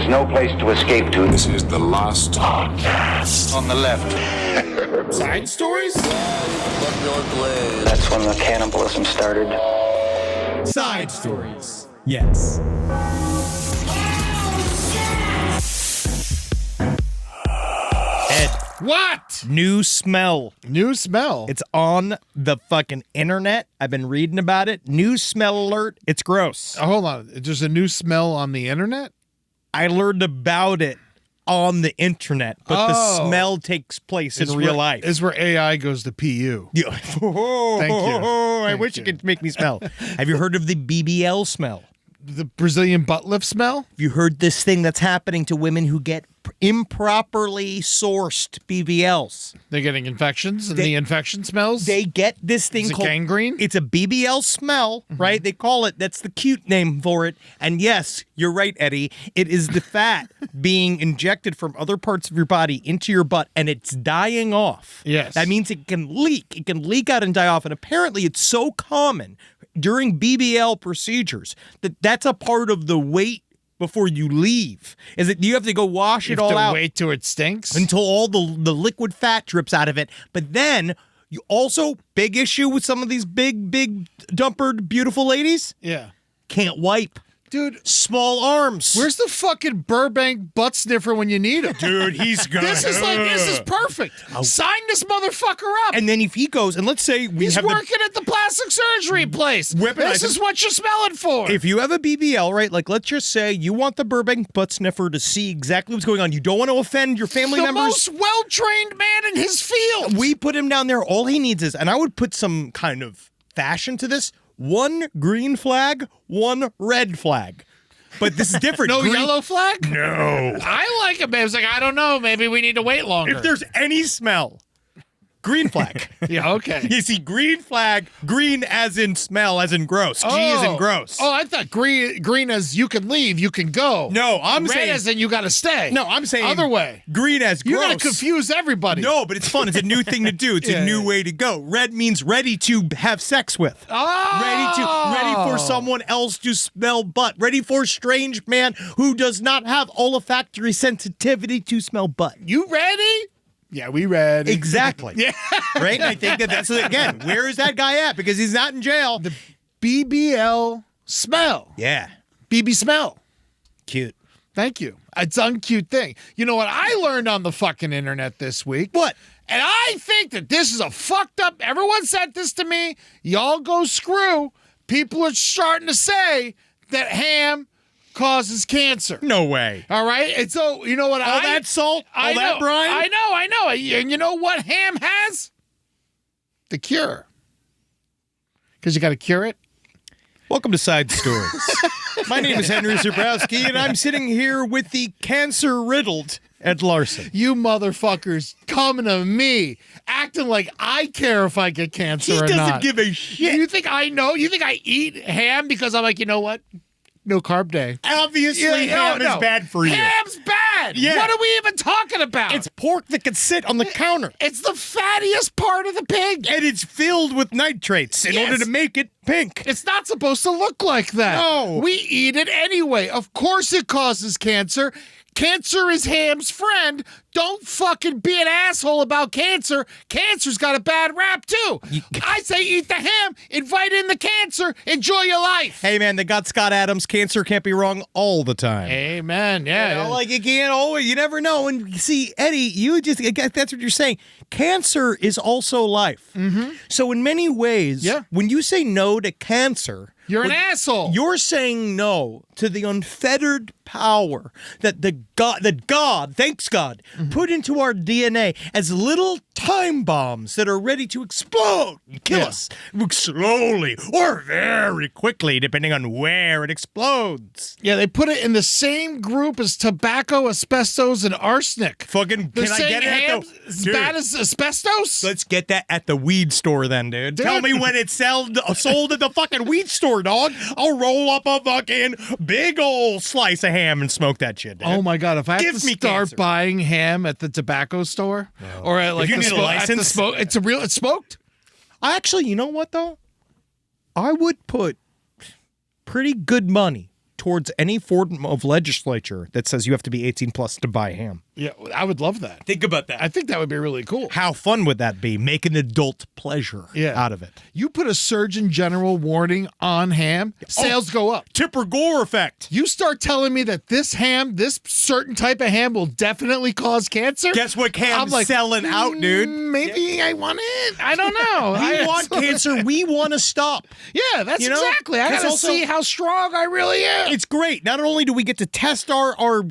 There's no place to escape to. This is the last podcast. On the left. Side stories? That's when the cannibalism started. Side stories. Yes. Ed, What? new smell. New smell. It's on the fucking internet. I've been reading about it. New smell alert. It's gross. Hold on. There's a new smell on the internet? I learned about it on the internet, but the smell takes place in real life. Is where AI goes to PU. Yeah. Thank you. I wish you could make me smell. Have you heard of the BBL smell? The Brazilian butt lift smell? Have you heard this thing that's happening to women who get improperly sourced BBLs? They're getting infections, and the infection smells? They get this thing Is it called gangrene? It's a BBL smell, right? They call it. That's the cute name for it. And yes, you're right, Eddie. It is the fat being injected from other parts of your body into your butt, and it's dying off. Yes. That means it can leak. It can leak out and die off. And apparently, it's so common during BBL procedures that that's a part of the wait before you leave. Is it you have to go wash it all out? Wait till it stinks? Until all the liquid fat drips out of it. But then you also, big issue with some of these big dumpered beautiful ladies, Yeah. can't wipe. Dude, Small arms. where's the fucking Burbank butt sniffer when you need him? Dude, he's good. This is perfect. Sign this motherfucker up. And then if he goes, and let's say we He's have working at the plastic surgery place. This is what you're smelling for. if you have a BBL, right, like let's just say you want the Burbank butt sniffer to see exactly what's going on. You don't want to offend your family the members. most well-trained man in his field. We put him down there. All he needs is, and I would put some kind of fashion to this, one green flag, one red flag. But this is different. No yellow flag? No. I like it, man. It's like, I don't know. Maybe we need to wait longer. If there's any smell, green flag. Yeah, okay. You see, green flag, green as in smell, as in gross. G as in gross. Oh, I thought green as you can leave, you can go. No, I'm Red saying as in you got to stay. No, I'm saying other way. Green as gross. You're going to confuse everybody. No, but it's fun. It's a new thing to do. It's a new way to go. Red means ready to have sex with. Oh. Ready for someone else to smell butt. Ready for a strange man who does not have olfactory sensitivity to smell butt. You ready? Yeah, we read. Exactly. Yeah. Right? And I think that's, again, where is that guy at? Because he's not in jail. The BBL smell. Yeah. BB smell. Cute. Thank you. It's an uncute thing. You know what I learned on the fucking internet this week? What? And I think that this is a fucked up. Everyone sent this to me. Y'all go screw. People are starting to say that ham causes cancer. No way. All right? And so, you know what? All that salt? All that brine? I know. And you know what ham has? The cure. Because you got to cure it. Welcome to Side Stories. My name is Henry Zabrowski, and I'm sitting here with the cancer-riddled Ed Larson. You motherfuckers coming to me, acting like I care if I get cancer He or doesn't not. give a shit. You think I know? You think I eat ham because I'm like, you know what? No carb day. Obviously, ham is bad for you. Ham's bad. Yeah. What are we even talking about? It's pork that can sit on the counter. It's the fattiest part of the pig. And it's filled with nitrates in order to make it pink. It's not supposed to look like that. No. We eat it anyway. Of course it causes cancer. Cancer is ham's friend. Don't fucking be an asshole about cancer. Cancer's got a bad rap, too. I say eat the ham, invite in the cancer, enjoy your life. Hey, man, they got Scott Adams. Cancer can't be wrong all the time. Amen. Yeah. You know, like, you can't always, you never know. And see, Eddie, that's what you're saying. Cancer is also life. Mm-hmm. So in many ways, when you say no to cancer, you're an asshole. You're saying no to the unfettered power that God, thanks God, put into our DNA as little time bombs that are ready to explode and kill us slowly or very quickly, depending on where it explodes. Yeah, they put it in the same group as tobacco, asbestos, and arsenic. Fucking, They're can I saying get it at ham's as bad as asbestos? Let's get that at the weed store then, dude. Tell me when it's sold at the fucking weed store, dog. I'll roll up a fucking big old slice of ham and smoke that shit, dude. Oh my God, if I have to start cancer. buying ham at the tobacco store or at like you need a license? It's smoked? Actually, you know what though? I would put pretty good money towards any form of legislature that says you have to be 18 plus to buy ham. Yeah, I would love that. Think about that. I think that would be really cool. How fun would that be? Make an adult pleasure out of it. You put a Surgeon General warning on ham, sales go up. Tipper Gore effect. You start telling me that this certain type of ham will definitely cause cancer? Guess what ham's selling out, dude? Maybe I want it. I don't know. We want cancer. We want to stop. Yeah, that's exactly. I got to see how strong I really am. It's great. Not only do we get to test our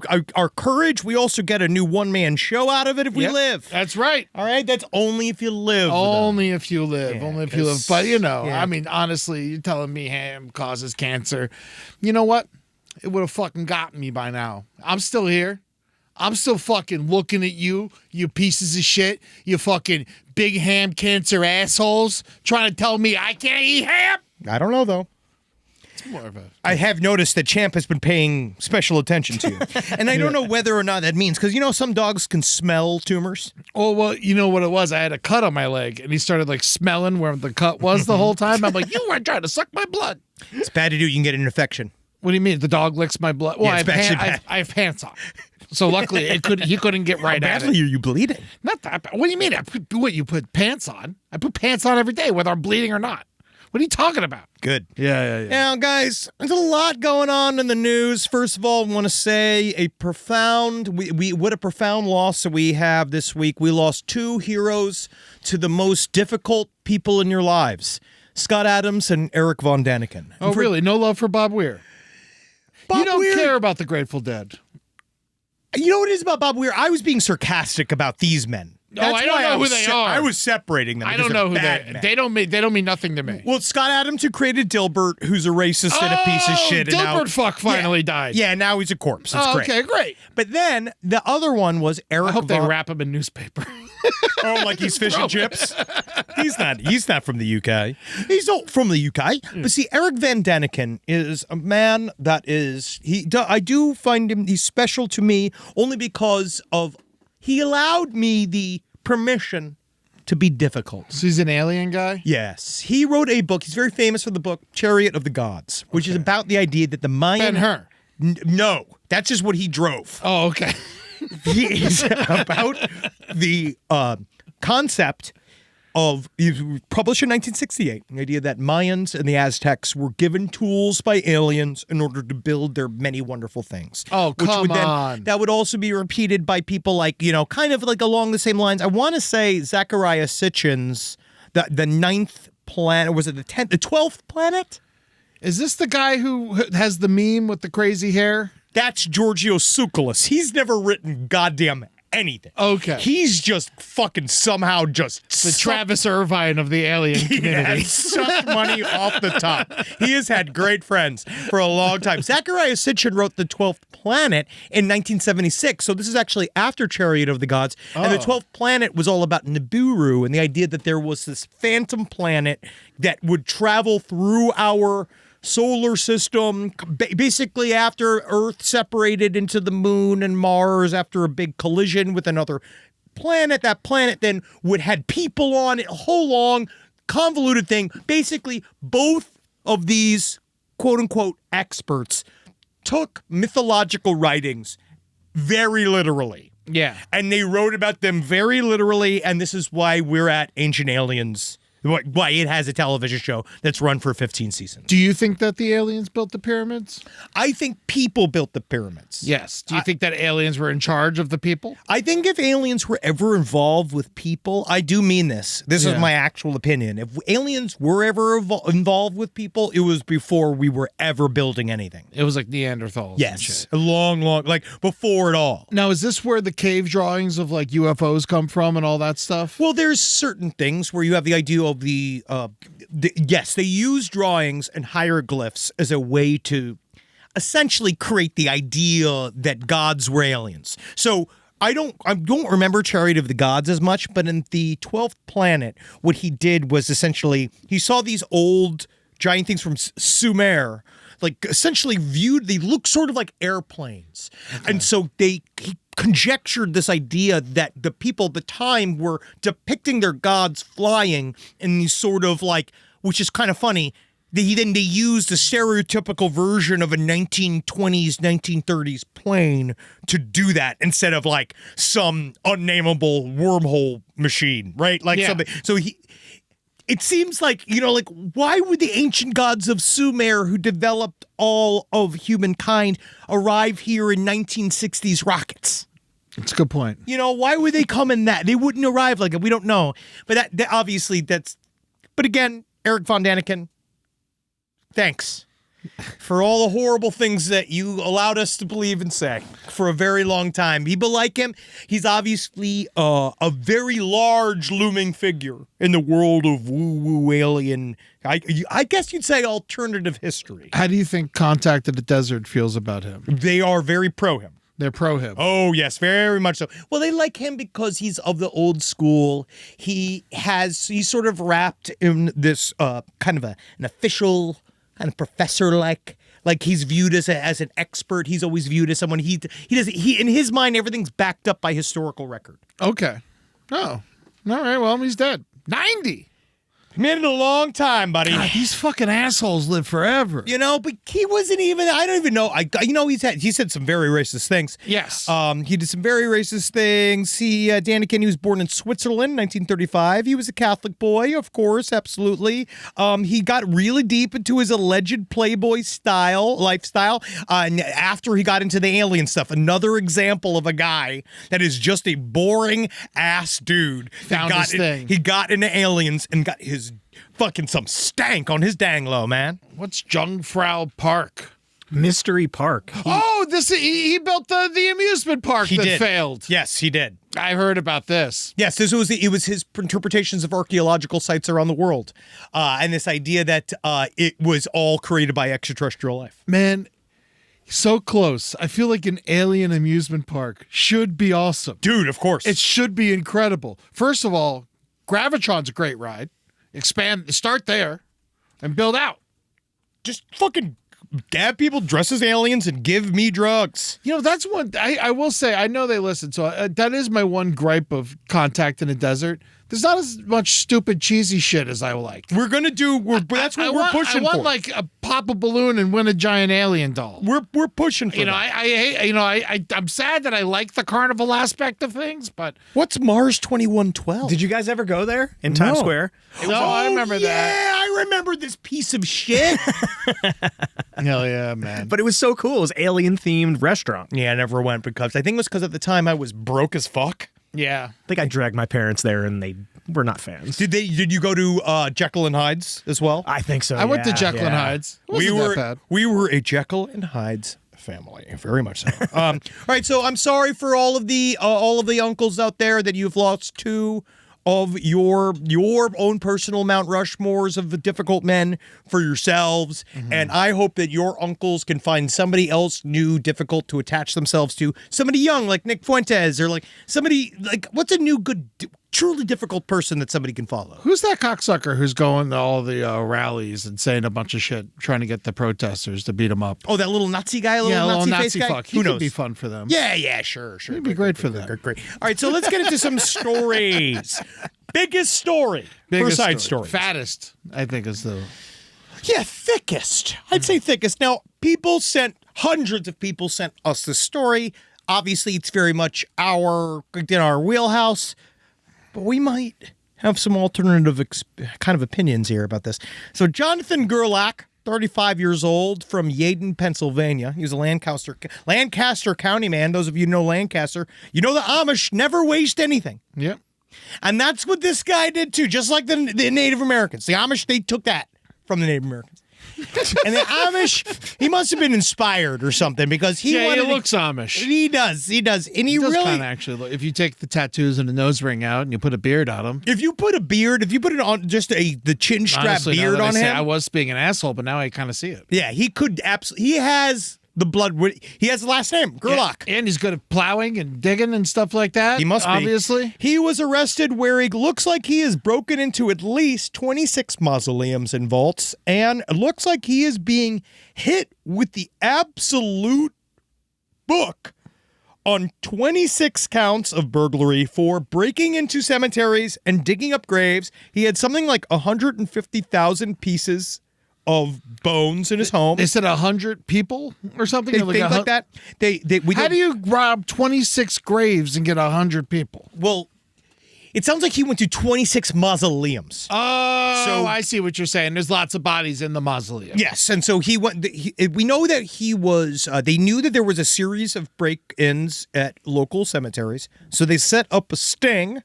courage, we also get a new one-man show out of it if we live. That's right. All right? That's only if you live. Only if you live. Yeah, only if you live. But, I mean, honestly, you're telling me ham causes cancer. You know what? It would have fucking gotten me by now. I'm still here. I'm still fucking looking at you pieces of shit, you fucking big ham cancer assholes, trying to tell me I can't eat ham. I don't know, though. More of I have noticed that Champ has been paying special attention to you. And I don't know whether or not that means, because some dogs can smell tumors. Oh, well, you know what it was? I had a cut on my leg, and he started smelling where the cut was the whole time. I'm like, you weren't trying to suck my blood. It's bad to do. You can get an infection. What do you mean? The dog licks my blood? Well, I have pants on. So luckily, he couldn't get right at it. How badly are you bleeding? Not that bad. What do you mean? You put pants on? I put pants on every day, whether I'm bleeding or not. What are you talking about? Good. Yeah. Now, guys, there's a lot going on in the news. First of all, I want to say what a profound loss that we have this week. We lost two heroes to the most difficult people in your lives, Scott Adams and Eric Von Daniken. Oh, really? No love for Bob Weir? You don't care about the Grateful Dead. You know what it is about Bob Weir? I was being sarcastic about these men. I don't know who they are. I was separating them. I don't know who they don't mean nothing to me. Well, Scott Adams, who created Dilbert, who's a racist and a piece of shit. Dilbert finally died. Yeah, now he's a corpse. It's great. Okay, great. But then the other one was Eric. I hope they wrap him in newspaper. Oh, like he's fish and chips? He's not from the UK. He's not from the UK. But see, Eric Van Daniken is a man that is I do find him he's special to me only because of he allowed me the permission to be difficult. So he's an alien guy? Yes. He wrote a book. He's very famous for the book Chariot of the Gods, which is about the idea that the Mayan... Ben-Hur. No. That's just what he drove. Oh, okay. He is about the concept of, he was published in 1968, the idea that Mayans and the Aztecs were given tools by aliens in order to build their many wonderful things. Oh, come on. That would also be repeated by people kind of along the same lines. I want to say Zecharia Sitchin's, the ninth planet, was it the 12th planet? Is this the guy who has the meme with the crazy hair? That's Giorgio Tsoukalos. He's never written goddamn anything. Okay. He's just fucking somehow the Travis Irvine of the alien community. Sucked money off the top. He has had great friends for a long time. Zecharia Sitchin wrote The 12th Planet in 1976, so this is actually after Chariot of the Gods. And The 12th Planet was all about Nibiru and the idea that there was this phantom planet that would travel through our solar system, basically after Earth separated into the moon and Mars after a big collision with another planet. That planet then had people on it, a whole long, convoluted thing. Basically, both of these quote-unquote experts took mythological writings very literally. Yeah. And they wrote about them very literally, and this is why we're at Ancient Aliens, why it has a television show that's run for 15 seasons. Do you think that the aliens built the pyramids? I think people built the pyramids. Yes. Do you think that aliens were in charge of the people? I think if aliens were ever involved with people, I do mean this. This is my actual opinion. If aliens were ever involved with people, it was before we were ever building anything. It was like Neanderthals. Yes. And shit. A long, before it all. Now, is this where the cave drawings of UFOs come from and all that stuff? Well, there's certain things where you have the idea of yes, they use drawings and hieroglyphs as a way to essentially create the idea that gods were aliens. So I don't remember Chariot of the Gods as much, but in the 12th Planet, what he did was essentially he saw these old giant things from Sumer, essentially they look sort of like airplanes. Okay. And so he conjectured this idea that the people at the time were depicting their gods flying in these sort of which is kind of funny, they used a stereotypical version of a 1920s, 1930s plane to do that instead of like some unnameable wormhole machine, right? Like something. So it seems like, like why would the ancient gods of Sumer who developed all of humankind arrive here in 1960s rockets? It's a good point. Why would they come in that? They wouldn't arrive like it. We don't know. But that obviously but again, Eric von Daniken, thanks for all the horrible things that you allowed us to believe and say for a very long time. People like him. He's obviously a very large looming figure in the world of woo-woo alien, I guess you'd say alternative history. How do you think Contact in the Desert feels about him? They are very pro him. They're pro him. Oh, yes, very much so. Well, they like him because he's of the old school. He's sort of wrapped in this kind of an official, kind of professor-like he's viewed as an expert. He's always viewed as someone he in his mind, everything's backed up by historical record. Okay. Oh. All right, well, he's dead. 90. He made it a long time, buddy. God, these fucking assholes live forever. But he wasn't even, I don't even know. He said some very racist things. Yes. He did some very racist things. Daniken, he was born in Switzerland, 1935. He was a Catholic boy, of course, absolutely. He got really deep into his alleged Playboy lifestyle. And after he got into the alien stuff, another example of a guy that is just a boring ass dude. Found his thing. He got into aliens and got his fucking some stank on his dang low, man. What's Jungfrau Park? Mystery Park. He built the amusement park that failed. Yes, he did. I hered about this. Yes, it was his interpretations of archaeological sites around the world, and this idea that it was all created by extraterrestrial life. Man, so close. I feel like an alien amusement park should be awesome. Dude, of course. It should be incredible. First of all, Gravitron's a great ride. Start there and build out. Just fucking have people dress as aliens and give me drugs. That's one, I will say, I know they listen, so that is my one gripe of Contact in the Desert. There's not as much stupid, cheesy shit as I like. That's what we're pushing for. I want like a pop a balloon and win a giant alien doll. We're pushing for that. I'm sad that I like the carnival aspect of things, but what's Mars 2112? Did you guys ever go there in Times Square? I remember that. Yeah, I remember this piece of shit. Hell yeah, man. But it was so cool. It was alien-themed restaurant. Yeah, I never went because I think it was because at the time I was broke as fuck. Yeah. I think I dragged my parents there and they were not fans. Did you go to Jekyll and Hyde's as well? I think so. I went to Jekyll and Hyde's. It wasn't that bad. We were a Jekyll and Hyde's family, very much so. All right, so I'm sorry for all of the uncles out there that you've lost two of your own personal Mount Rushmores of the difficult men for yourselves. Mm-hmm. And I hope that your uncles can find somebody else new difficult to attach themselves to. Somebody young like Nick Fuentes, or like somebody like, what's a new good truly difficult person that somebody can follow? Who's that cocksucker who's going to all the rallies and saying a bunch of shit, trying to get the protesters to beat him up? Oh, that little Nazi guy, little Nazi Nazi face guy? fuck. Who knows? Could be fun for them. Yeah, sure. It'd be great for them. Great. All right, so let's get into some stories. Biggest story. First side story. Fattest, I think, is the... Yeah, thickest. I'd say thickest. Now, hundreds of people sent us this story. Obviously, it's very much in our wheelhouse. But we might have some alternative kind of opinions here about this. So Jonathan Gerlach, 35 years old, from Yeadon, Pennsylvania. He was a Lancaster County man. Those of you who know Lancaster, you know the Amish never waste anything. Yep. And that's what this guy did too, just like the Native Americans. The Amish, they took that from the Native Americans. And the Amish, he must have been inspired or something because he looks Amish. He does. And he does really kind of actually. If you take the tattoos and the nose ring out and you put a beard on him. If you put it on just the chin strap beard on him. I was being an asshole, but now I kind of see it. Yeah, he could absolutely. He has the blood. He has the last name, Gerlach. Yeah, and he's good at plowing and digging and stuff like that. He must be. Obviously. He was arrested where he looks like he has broken into at least 26 mausoleums and vaults, and it looks like he is being hit with the absolute book on 26 counts of burglary for breaking into cemeteries and digging up graves. He had something like 150,000 pieces of bones in his home. They said 100 people or something. They think like that. How do you rob 26 graves and get 100 people? Well, it sounds like he went to 26 mausoleums. Oh, So- I see what you're saying. There's lots of bodies in the mausoleum. Yes, and so he went. We know that he was. They knew that there was a series of break-ins at local cemeteries, so they set up a sting.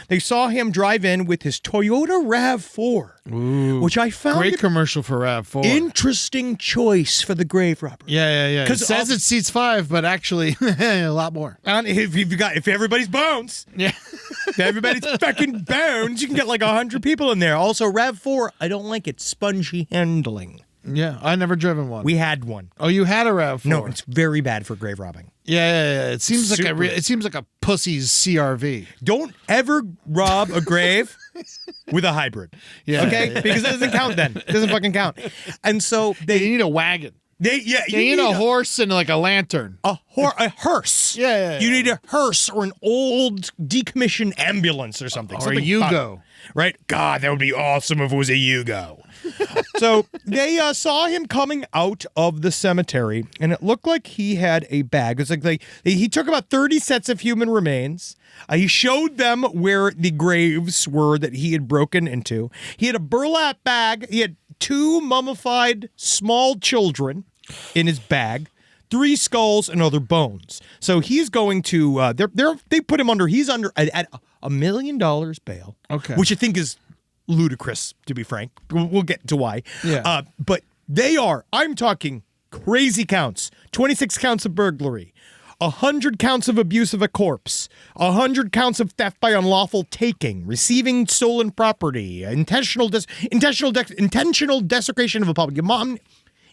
They saw him drive in with his Toyota RAV4, which I found Great an commercial for RAV4. interesting choice for the grave robber. Yeah. It 'Cause says it seats 5, but actually a lot more. And if everybody's bones, Yeah. if everybody's fucking bones, you can get like 100 people in there. Also, RAV4, I don't like it. Spongy handling. Yeah, I never driven one. We had one. Oh, you had a RAV4? No, it's very bad for grave robbing. Yeah. It seems like Super. it seems like a pussy's CRV. Don't ever rob a grave with a hybrid. Yeah. Okay? Because it doesn't count then. It doesn't fucking count. And so You they need a wagon. you You need a horse and like a lantern. a hearse. Yeah. You need a hearse or an old decommissioned ambulance or something. Or a Something Yugo. fun. Right? God, that would be awesome if it was a Yugo. So they saw him coming out of the cemetery, and it looked like he had a bag. It's like he took about 30 sets of human remains. He showed them where the graves were that he had broken into. He had a burlap bag. He had 2 mummified small children in his bag. 3 skulls and other bones. So he's going to. They put him under. He's under at $1 million bail. Okay. Which I think is ludicrous, to be frank. We'll get to why. Yeah. But they are. I'm talking crazy counts. 26 counts of burglary. 100 counts of abuse of a corpse, 100 counts of theft by unlawful taking, receiving stolen property, intentional desecration of a public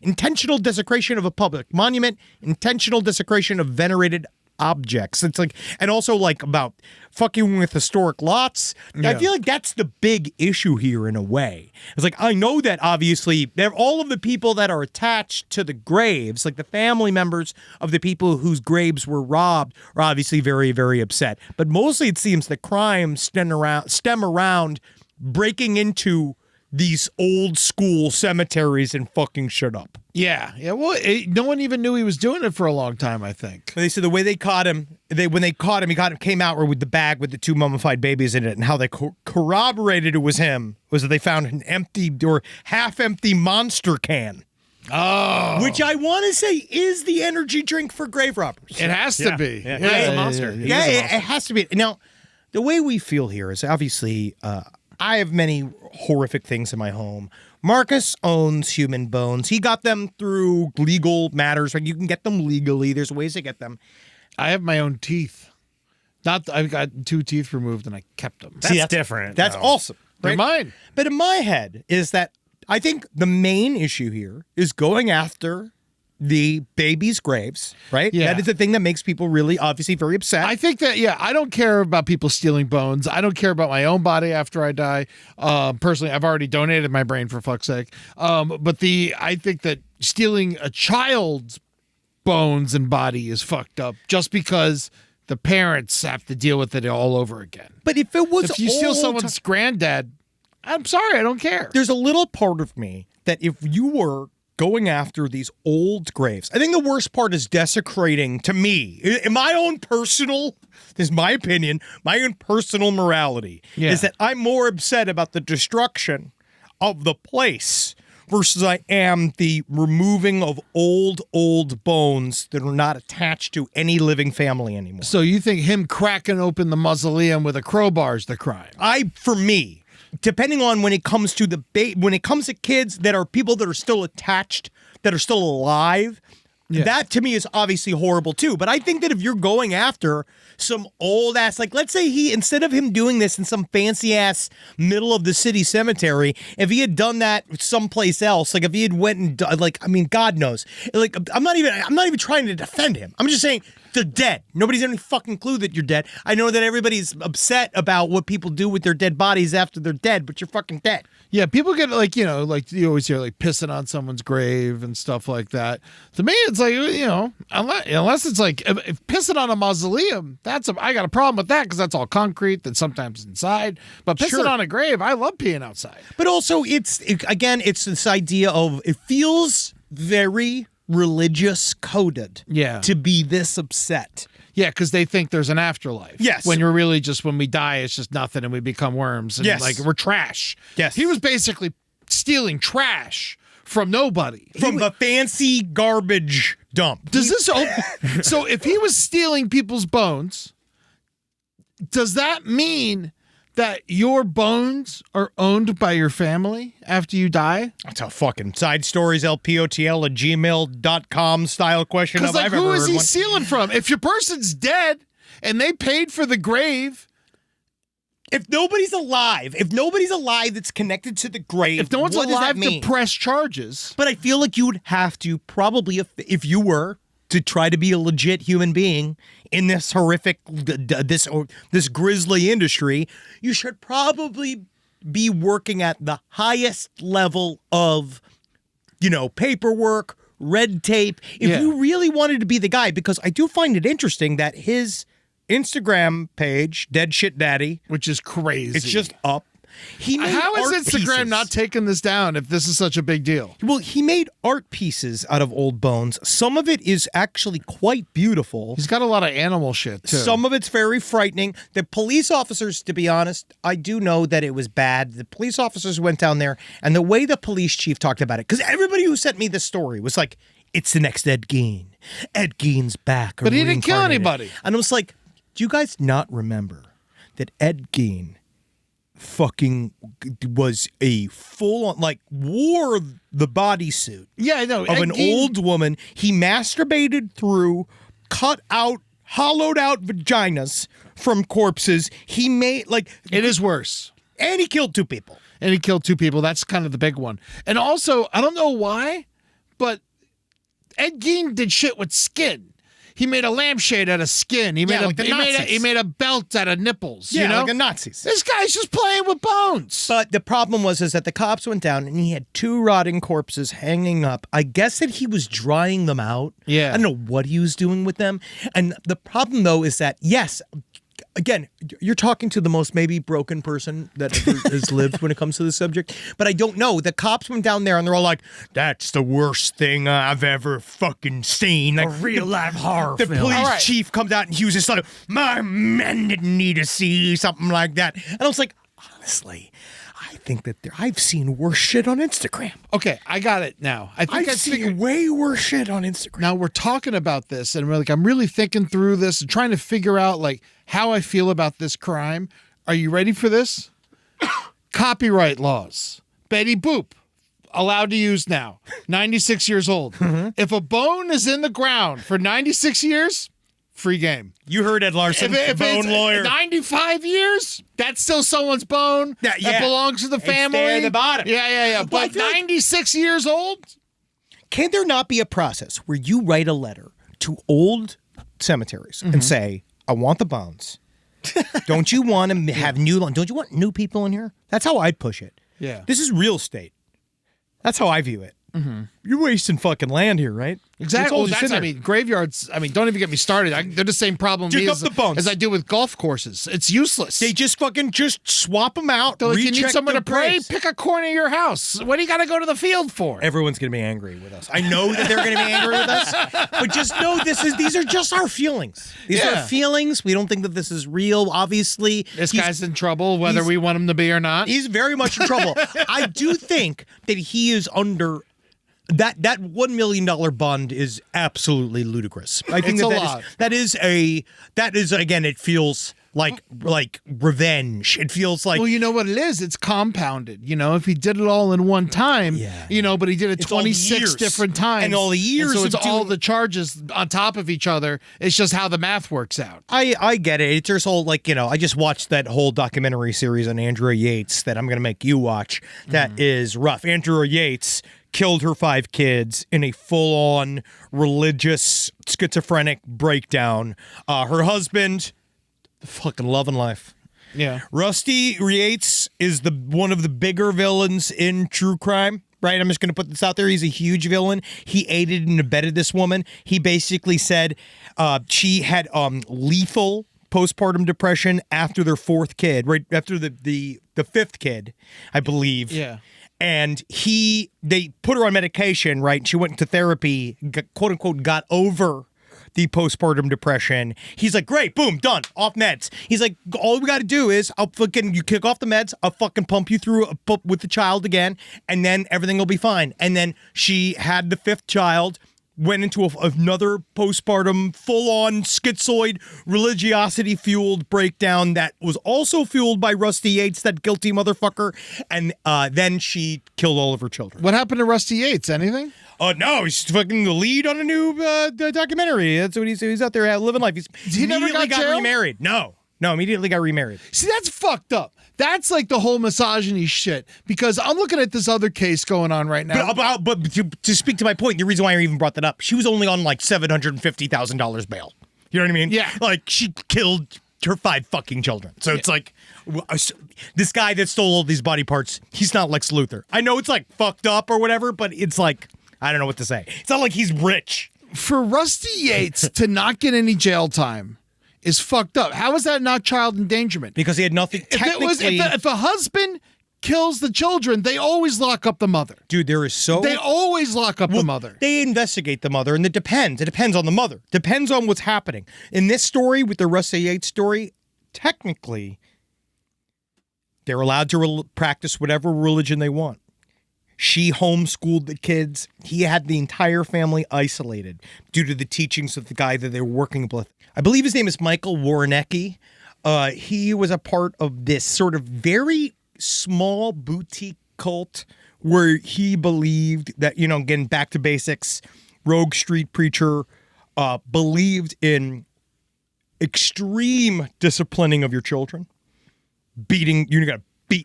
intentional desecration of a public monument, intentional desecration of venerated objects. It's like, and also like about fucking with historic lots. I feel like that's the big issue here in a way. It's like, I know that obviously all of the people that are attached to the graves, like the family members of the people whose graves were robbed, are obviously very, very upset. But mostly it seems the crimes stem around breaking into these old school cemeteries and fucking shut up. Yeah. Well, no one even knew he was doing it for a long time, I think. They said the way they caught him, came out with the bag with the 2 mummified babies in it, and how they corroborated it was him was that they found an empty or half-empty Monster can. Oh. Which I want to say is the energy drink for grave robbers. It has to be. Yeah. He's a monster. Yeah, it has to be. Now, the way we feel here is obviously I have many horrific things in my home. Marcus owns human bones. He got them through legal matters. Like, you can get them legally. There's ways to get them. I have my own teeth. I've got 2 teeth removed and I kept them. That's different. That's though. awesome. They're Right? mine. But in my head is that I think the main issue here is going after the babies' graves, right? Yeah. That is the thing that makes people really obviously very upset. I think that, I don't care about people stealing bones. I don't care about my own body after I die. Personally, I've already donated my brain, for fuck's sake. But I think that stealing a child's bones and body is fucked up just because the parents have to deal with it all over again. but if it was If you steal old someone's granddad, I'm sorry, I don't care. there's a little part of me that if you were going after these old graves, I think the worst part is desecrating, to me, in my own personal, this is my opinion, my own personal morality, is that I'm more upset about the destruction of the place versus I am the removing of old bones that are not attached to any living family anymore. So you think him cracking open the mausoleum with a crowbar is the crime? For me, depending on when it comes to when it comes to kids that are people that are still attached, that are still alive, that to me is obviously horrible too. But I think that if you're going after some old ass, like let's say instead of him doing this in some fancy ass middle of the city cemetery, if he had done that someplace else, like if he had went and like, I mean, God knows, like I'm not even trying to defend him. I'm just saying they're dead. Nobody's any fucking clue that you're dead. I know that everybody's upset about what people do with their dead bodies after they're dead, but you're fucking dead. Yeah, people get like, you know, like you always hear like pissing on someone's grave and stuff like that. To me, it's like, you know, unless it's like if pissing on a mausoleum, I got a problem with that because that's all concrete that's sometimes inside. But pissing on a grave, I love peeing outside. But also, it's this idea of it feels very religious coded. Yeah. To be this upset. Yeah, because they think there's an afterlife. Yes. When you're really just, when we die, it's just nothing and we become worms. And Yes. like, we're trash. Yes. He was basically stealing trash from nobody. From the fancy garbage dump. Does this, so if he was stealing people's bones, does that mean that your bones are owned by your family after you die? That's a fucking side stories, lpotl@gmail.com style question. Because, like, I've ever who is heard he one. stealing from? If your person's dead and they paid for the grave, If nobody's alive that's connected to the grave, if no one's what does that alive to mean? press charges. But I feel like you would have to probably, if you were to try to be a legit human being in this horrific, this grisly industry, you should probably be working at the highest level of, you know, paperwork, red tape. If Yeah. you really wanted to be the guy, because I do find it interesting that his Instagram page, Dead Shit Daddy, Which is crazy. it's just up. He made How is art Instagram pieces. not taking this down if this is such a big deal? Well, he made art pieces out of old bones. Some of it is actually quite beautiful. He's got a lot of animal shit, too. Some of it's very frightening. The police officers, to be honest, I do know that it was bad. The police officers went down there, and the way the police chief talked about it, because everybody who sent me this story was like, it's the next Ed Gein. Ed Gein's back. But he didn't kill reincarnated. anybody. And I was like, do you guys not remember that Ed Gein fucking was a full-on, like, wore the bodysuit Yeah, I know. of an old woman. He masturbated through cut out, hollowed out vaginas from corpses. He made, like, It is worse. and he killed 2 people. And he killed 2 people. That's kind of the big one. And also, I don't know why, but Ed Gein did shit with skin. He made a lampshade out of skin. He made like the Nazis. he made a belt out of nipples. Yeah, you know? like the Nazis. This guy's just playing with bones. But the problem was that the cops went down and he had 2 rotting corpses hanging up. I guess that he was drying them out. Yeah. I don't know what he was doing with them. And the problem, though, is that, yes, again, you're talking to the most maybe broken person that ever has lived when it comes to this subject. But I don't know. The cops went down there and they're all like, that's the worst thing I've ever fucking seen. Like, Real life horror the film. police All right. chief comes out and he was just like, my men didn't need to see something like that. And I was like, honestly, I think that I've seen worse shit on Instagram. Okay, I got it now. I think I've seen way worse shit on Instagram. Now we're talking about this, and we're like, I'm really thinking through this and trying to figure out like how I feel about this crime. Are you ready for this? Copyright laws. Betty Boop, allowed to use now. 96 years old. If a bone is in the ground for 96 years, free game. You heard Ed Larson, If bone it's lawyer. 95 years, that's still someone's bone. Yeah, That yeah. belongs to the It's family. there at the bottom. Yeah. Well, I But feel like- 96 years old? Can there not be a process where you write a letter to old cemeteries and say, I want the bones. Don't you want to have don't you want new people in here? That's how I'd push it. Yeah. This is real estate. That's how I view it. You're wasting fucking land here, right? Exactly. all Well, just that's, in I there. mean, graveyards, I mean, don't even get me started. They're the same problem Dig me up as, the bones. as I do with golf courses. It's useless. They just swap them out. They're like, you need recheck someone their to pray? graves. Pick a corner of your house. What do you got to go to the field for? Everyone's going to be angry with us. I know that they're going to be angry with us, but just know these are just our feelings. These Yeah. are feelings. We don't think that this is real. Obviously, This he's- guy's in trouble, whether he's- we want him to be or not. He's very much in trouble. I do think that he is under that $1 million bond is absolutely ludicrous. I think It's a that lot. that is again. It feels like revenge. It feels like Well, you know what it is? It's compounded. You know, if he did it all in one time, but he did it It's all the 26 years. different times. And all the years so of it's all doing- the charges on top of each other. It's just how the math works out. I get it. It's just all I just watched that whole documentary series on Andrea Yates that I'm going to make you watch. That is rough. Andrea Yates killed her 5 kids in a full-on religious schizophrenic breakdown. Her husband, fucking loving life. Yeah. Rusty Yates is one of the bigger villains in true crime. Right, I'm just going to put this out there. He's a huge villain. He aided and abetted this woman. He basically said she had lethal postpartum depression after their fourth kid, right after the fifth kid, I believe. Yeah. And they put her on medication, right? She went into therapy, quote unquote, got over the postpartum depression. He's like, great, boom, done, off meds. He's like, all we got to do is you kick off the meds, I'll fucking pump you through with the child again, and then everything will be fine. And then she had the fifth child, went into another postpartum, full-on schizoid, religiosity-fueled breakdown that was also fueled by Rusty Yates, that guilty motherfucker, and then she killed all of her children. What happened to Rusty Yates? Anything? No, he's fucking the lead on a new documentary. That's what he's out there living life. He never got jailed? Remarried. No, immediately got remarried. See, that's fucked up. That's like the whole misogyny shit. Because I'm looking at this other case going on right now. But to speak to my point, the reason why I even brought that up, she was only on like $750,000 bail. You know what I mean? Yeah. Like she killed her 5 fucking children. So it's like, this guy that stole all these body parts, he's not Lex Luthor. I know it's like fucked up or whatever, but it's like, I don't know what to say. It's not like he's rich. For Rusty Yates to not get any jail time is fucked up. How is that not child endangerment? Because he had nothing technically. If a husband kills the children, they always lock up the mother. Dude, They always lock up the mother. They investigate the mother, and it depends. It depends on the mother. Depends on what's happening. In this story, with the Rusty Yates story, technically, they're allowed to practice whatever religion they want. She homeschooled the kids. He had the entire family isolated due to the teachings of the guy that they were working with. I believe his name is Michael Warnecki. He was a part of this sort of very small boutique cult where he believed that, again, back to basics, rogue street preacher, believed in extreme disciplining of your children. Beating, you got to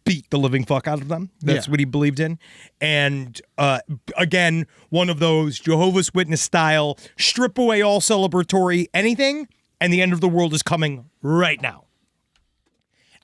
beat the living fuck out of them. That's what he believed in. And again, one of those Jehovah's Witness style, strip away all celebratory anything, and the end of the world is coming right now.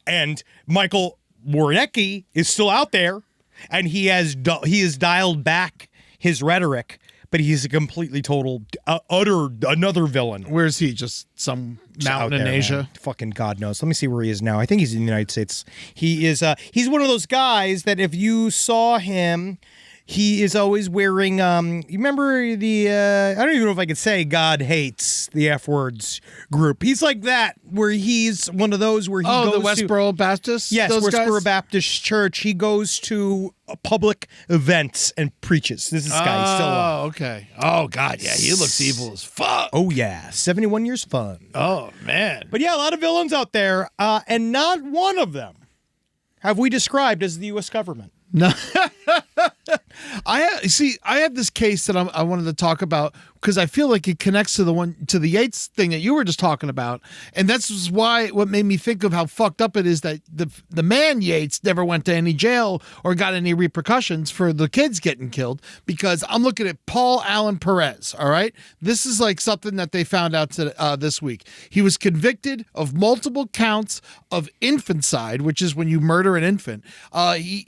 And Michael Warnecki is still out there, and he has dialed back his rhetoric, but he's a completely total, utter, another villain. Where is he? Just some mountain in Asia? Man. Fucking God knows. Let me see where he is now. I think he's in the United States. He is, he's one of those guys that if you saw him, he is always wearing, you remember I don't even know if I could say God hates the F words group. He's like that, where he's one of those where he goes the Westboro Baptist? Yes, those Westboro guys? Baptist Church. He goes to public events and preaches. This is this guy. He's still alive. Oh, okay. Oh, God, yeah, he looks evil as fuck. Oh, yeah. 71 years fun. Oh, man. But yeah, a lot of villains out there, and not one of them have we described as the U.S. government. No. I have this case that I wanted to talk about because I feel like it connects to the Yates thing that you were just talking about, and that's what made me think of how fucked up it is that the man Yates never went to any jail or got any repercussions for the kids getting killed. Because I'm looking at Paul Allen Perez. All right, this is like something that they found out this week. He was convicted of multiple counts of infanticide, which is when you murder an infant. He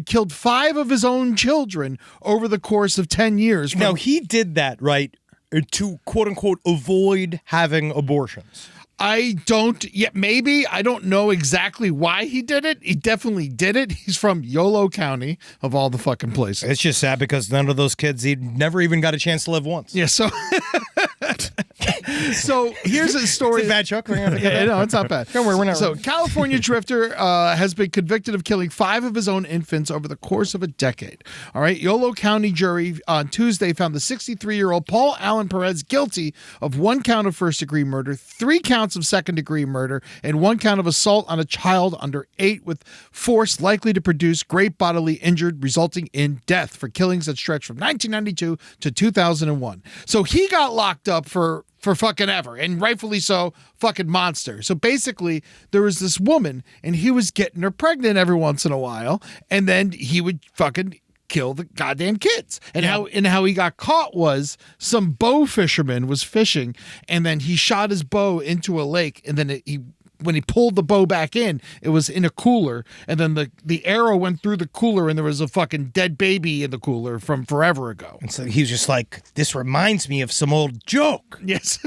killed 5 of his own children over the course of 10 years. Now, he did that, right, to quote-unquote avoid having abortions. Maybe. I don't know exactly why he did it. He definitely did it. He's from Yolo County, of all the fucking places. It's just sad because none of those kids, he never even got a chance to live once. Yeah, so... So here's a story. It's a bad joke. Yeah, no, it's not bad. Don't worry, we're not. So California drifter has been convicted of killing 5 of his own infants over the course of a decade. All right, Yolo County jury on Tuesday found the 63-year-old Paul Allen Perez guilty of 1 count of first-degree murder, 3 counts of second-degree murder, and 1 count of assault on a child under 8 with force likely to produce great bodily injury resulting in death for killings that stretch from 1992 to 2001. So he got locked up for fucking ever, and rightfully so, fucking monster. So basically, there was this woman, and he was getting her pregnant every once in a while, and then he would fucking kill the goddamn kids. And how he got caught was some bow fisherman was fishing, and then he shot his bow into a lake, and then he when he pulled the bow back in, it was in a cooler, and then the arrow went through the cooler, and there was a fucking dead baby in the cooler from forever ago. And so he was just like, this reminds me of some old joke. Yes.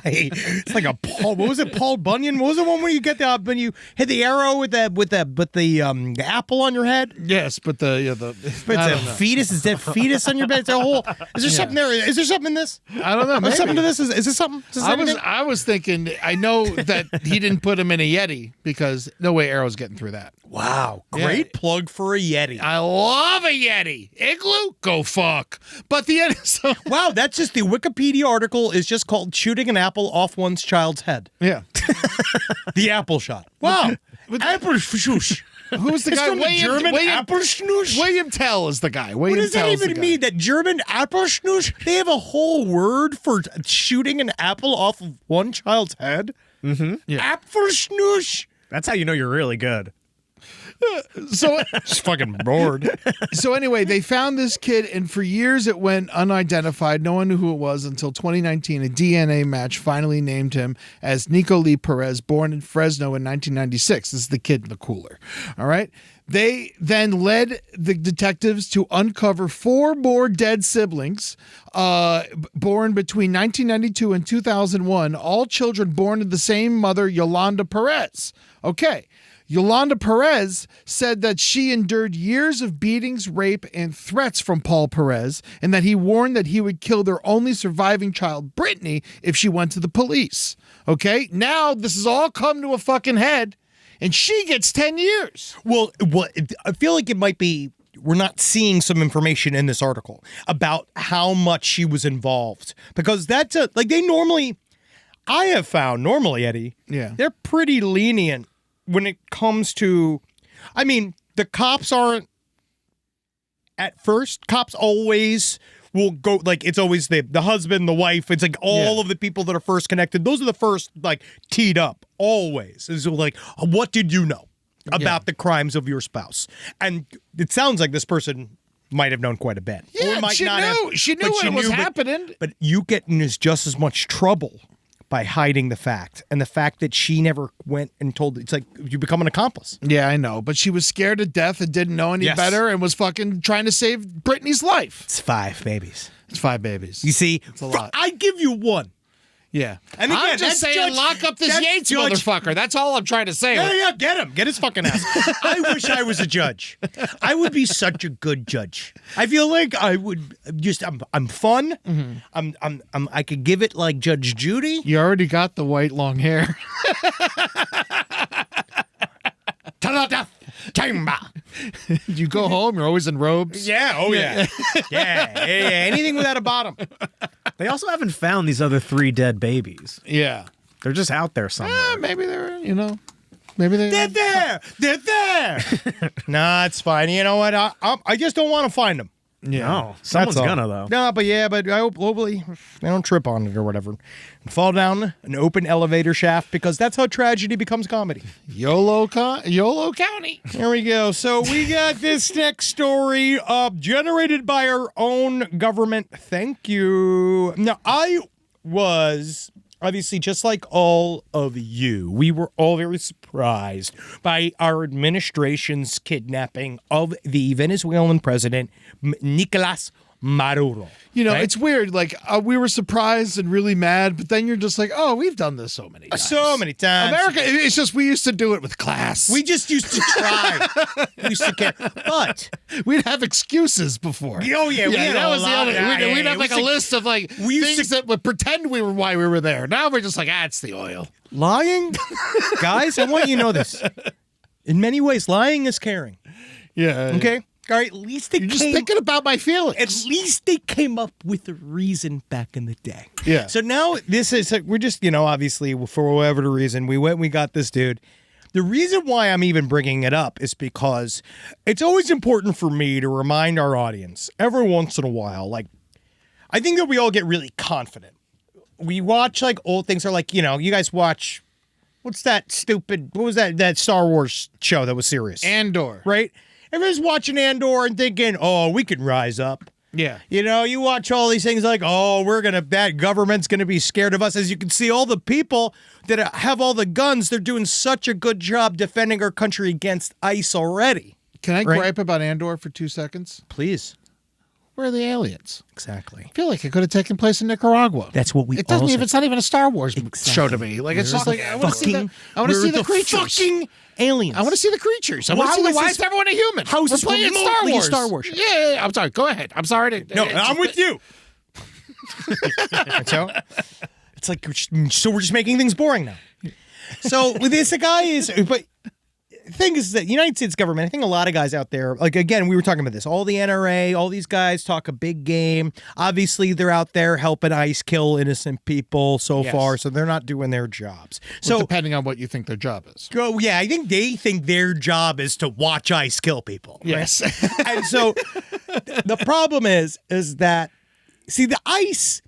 It's like a Paul. What was it? Paul Bunyan. What was the one where you get the when you hit the arrow with the apple on your head? Yes, but But it's a fetus. Is that fetus on your bed? It's a whole. Is there something there? Is there something in this? I don't know. Is something to this? Is this something? Is this anything? I was thinking. I know that he didn't put him in a Yeti because no way Arrow's getting through that. Wow, great plug for a Yeti. I love a Yeti. Igloo, go fuck. But the end. So, Wow, that's just the Wikipedia article is just called "Shooting an Apple Off One's Child's Head." yeah. The apple shot. Wow, apple shoosh. Who's the It's guy? from the German Apfelschnuss. William Tell is the guy. What William does that Tell's the even guy. mean? That German Apfelschnuss? They have a whole word for shooting an apple off of one child's head? Mm-hmm. Yeah. Apfelschnuss. That's how you know you're really good. So Just fucking bored. So anyway, they found this kid, and for years it went unidentified. No one knew who it was until 2019. A DNA match finally named him as Nico Lee Perez, born in Fresno in 1996. This is the kid in the cooler. All right. They then led the detectives to uncover 4 more dead siblings born between 1992 and 2001, all children born to the same mother, Yolanda Perez. Okay. Yolanda Perez said that she endured years of beatings, rape, and threats from Paul Perez, and that he warned that he would kill their only surviving child, Brittany, if she went to the police. Okay? Now this has all come to a fucking head, and she gets 10 years. Well, I feel like it might be we're not seeing some information in this article about how much she was involved. Because that's like they normally, I have found, Eddie, they're pretty lenient when it comes to, I mean, the cops aren't, at first, cops always will go, like, it's always the husband, the wife, it's like all of the people that are first connected. Those are the first, like, teed up, always. It's like, what did you know about the crimes of your spouse? And it sounds like this person might have known quite a bit. Yeah, or might she not knew. have, She knew but what was but- happening. But you get in just as much trouble by hiding the fact. And the fact that she never went and told, it's like you become an accomplice. Yeah, I know. But she was scared to death and didn't know any better and was fucking trying to save Brittany's life. It's 5 babies. It's 5 babies. You see, it's a lot. I give you 1. Yeah. And again, I'm just that's saying, Judge- lock up this that's Yates Judge- motherfucker. That's all I'm trying to say. Yeah, get him. Get his fucking ass. I wish I was a judge. I would be such a good judge. I feel like I would just. I'm fun. Mm-hmm. I could give it like Judge Judy. You already got the white long hair. You go home, you're always in robes. Yeah. Oh yeah. Yeah. Anything without a bottom. They also haven't found these other 3 dead babies. Yeah. They're just out there somewhere. Maybe they're, maybe They're there. They're there. Nah, it's fine. You know what? I just don't want to find them. Yeah. No, someone's all. gonna though. No, but I hope hopefully they don't trip on it or whatever and fall down an open elevator shaft because that's how tragedy becomes comedy. YOLO County. There we go. So we got this next story generated by our own government. Thank you. Now, I was obviously just like all of you. We were all very surprised by our administration's kidnapping of the Venezuelan president, Nicolas Maduro. Right? It's weird. Like, we were surprised and really mad, but then you're just like, oh, we've done this so many times. So many times. America, it's just we used to do it with class. We just used to try. We used to care. But We'd have excuses before. Oh, yeah, we had that a was lot the other. of that. We'd Yeah, have like it a was list of like we used things to- that would pretend we were why we were there. Now we're just like, it's the oil. lying, guys, I want you to know this. In many ways, lying is caring. Yeah. Okay? All right, at least they You're just thinking about my feelings. At least they came up with a reason back in the day. Yeah. So now this is, we're just, obviously, for whatever the reason, we got this dude. The reason why I'm even bringing it up is because it's always important for me to remind our audience every once in a while, like, I think that we all get really confident. We watch, like, old things, or like, you guys watch, what was that Star Wars show that was serious? Andor. Right? Everyone's watching Andor and thinking, oh, we can rise up. Yeah. You know, you watch all these things like, oh, that government's going to be scared of us. As you can see, all the people that have all the guns, they're doing such a good job defending our country against ICE already. Can I gripe about Andor for 2 seconds? Please. Where are the aliens? Exactly. I feel like it could have taken place in Nicaragua. That's what we It doesn't also- even. It's not even a Star Wars Exactly. show to me. Like it's just like I want to see the. I want to We're see the creatures. Fucking aliens. I want to see the creatures. I want to How see the. is Why this- is everyone a human? how is We're this playing Star remotely a Wars? Star Wars show? Yeah. I'm sorry. Go ahead. I'm sorry. No, I'm with you. So it's like we're just making things boring now. So with this guy is, but the thing is that the United States government, I think a lot of guys out there, like again, we were talking about this, all the NRA, all these guys talk a big game. Obviously, they're out there helping ICE kill innocent people so far, so they're not doing their jobs. So So, depending on what you think their job is. yeah, I think they think their job is to watch ICE kill people. Right? Yes. And so the problem is that, see, the ICE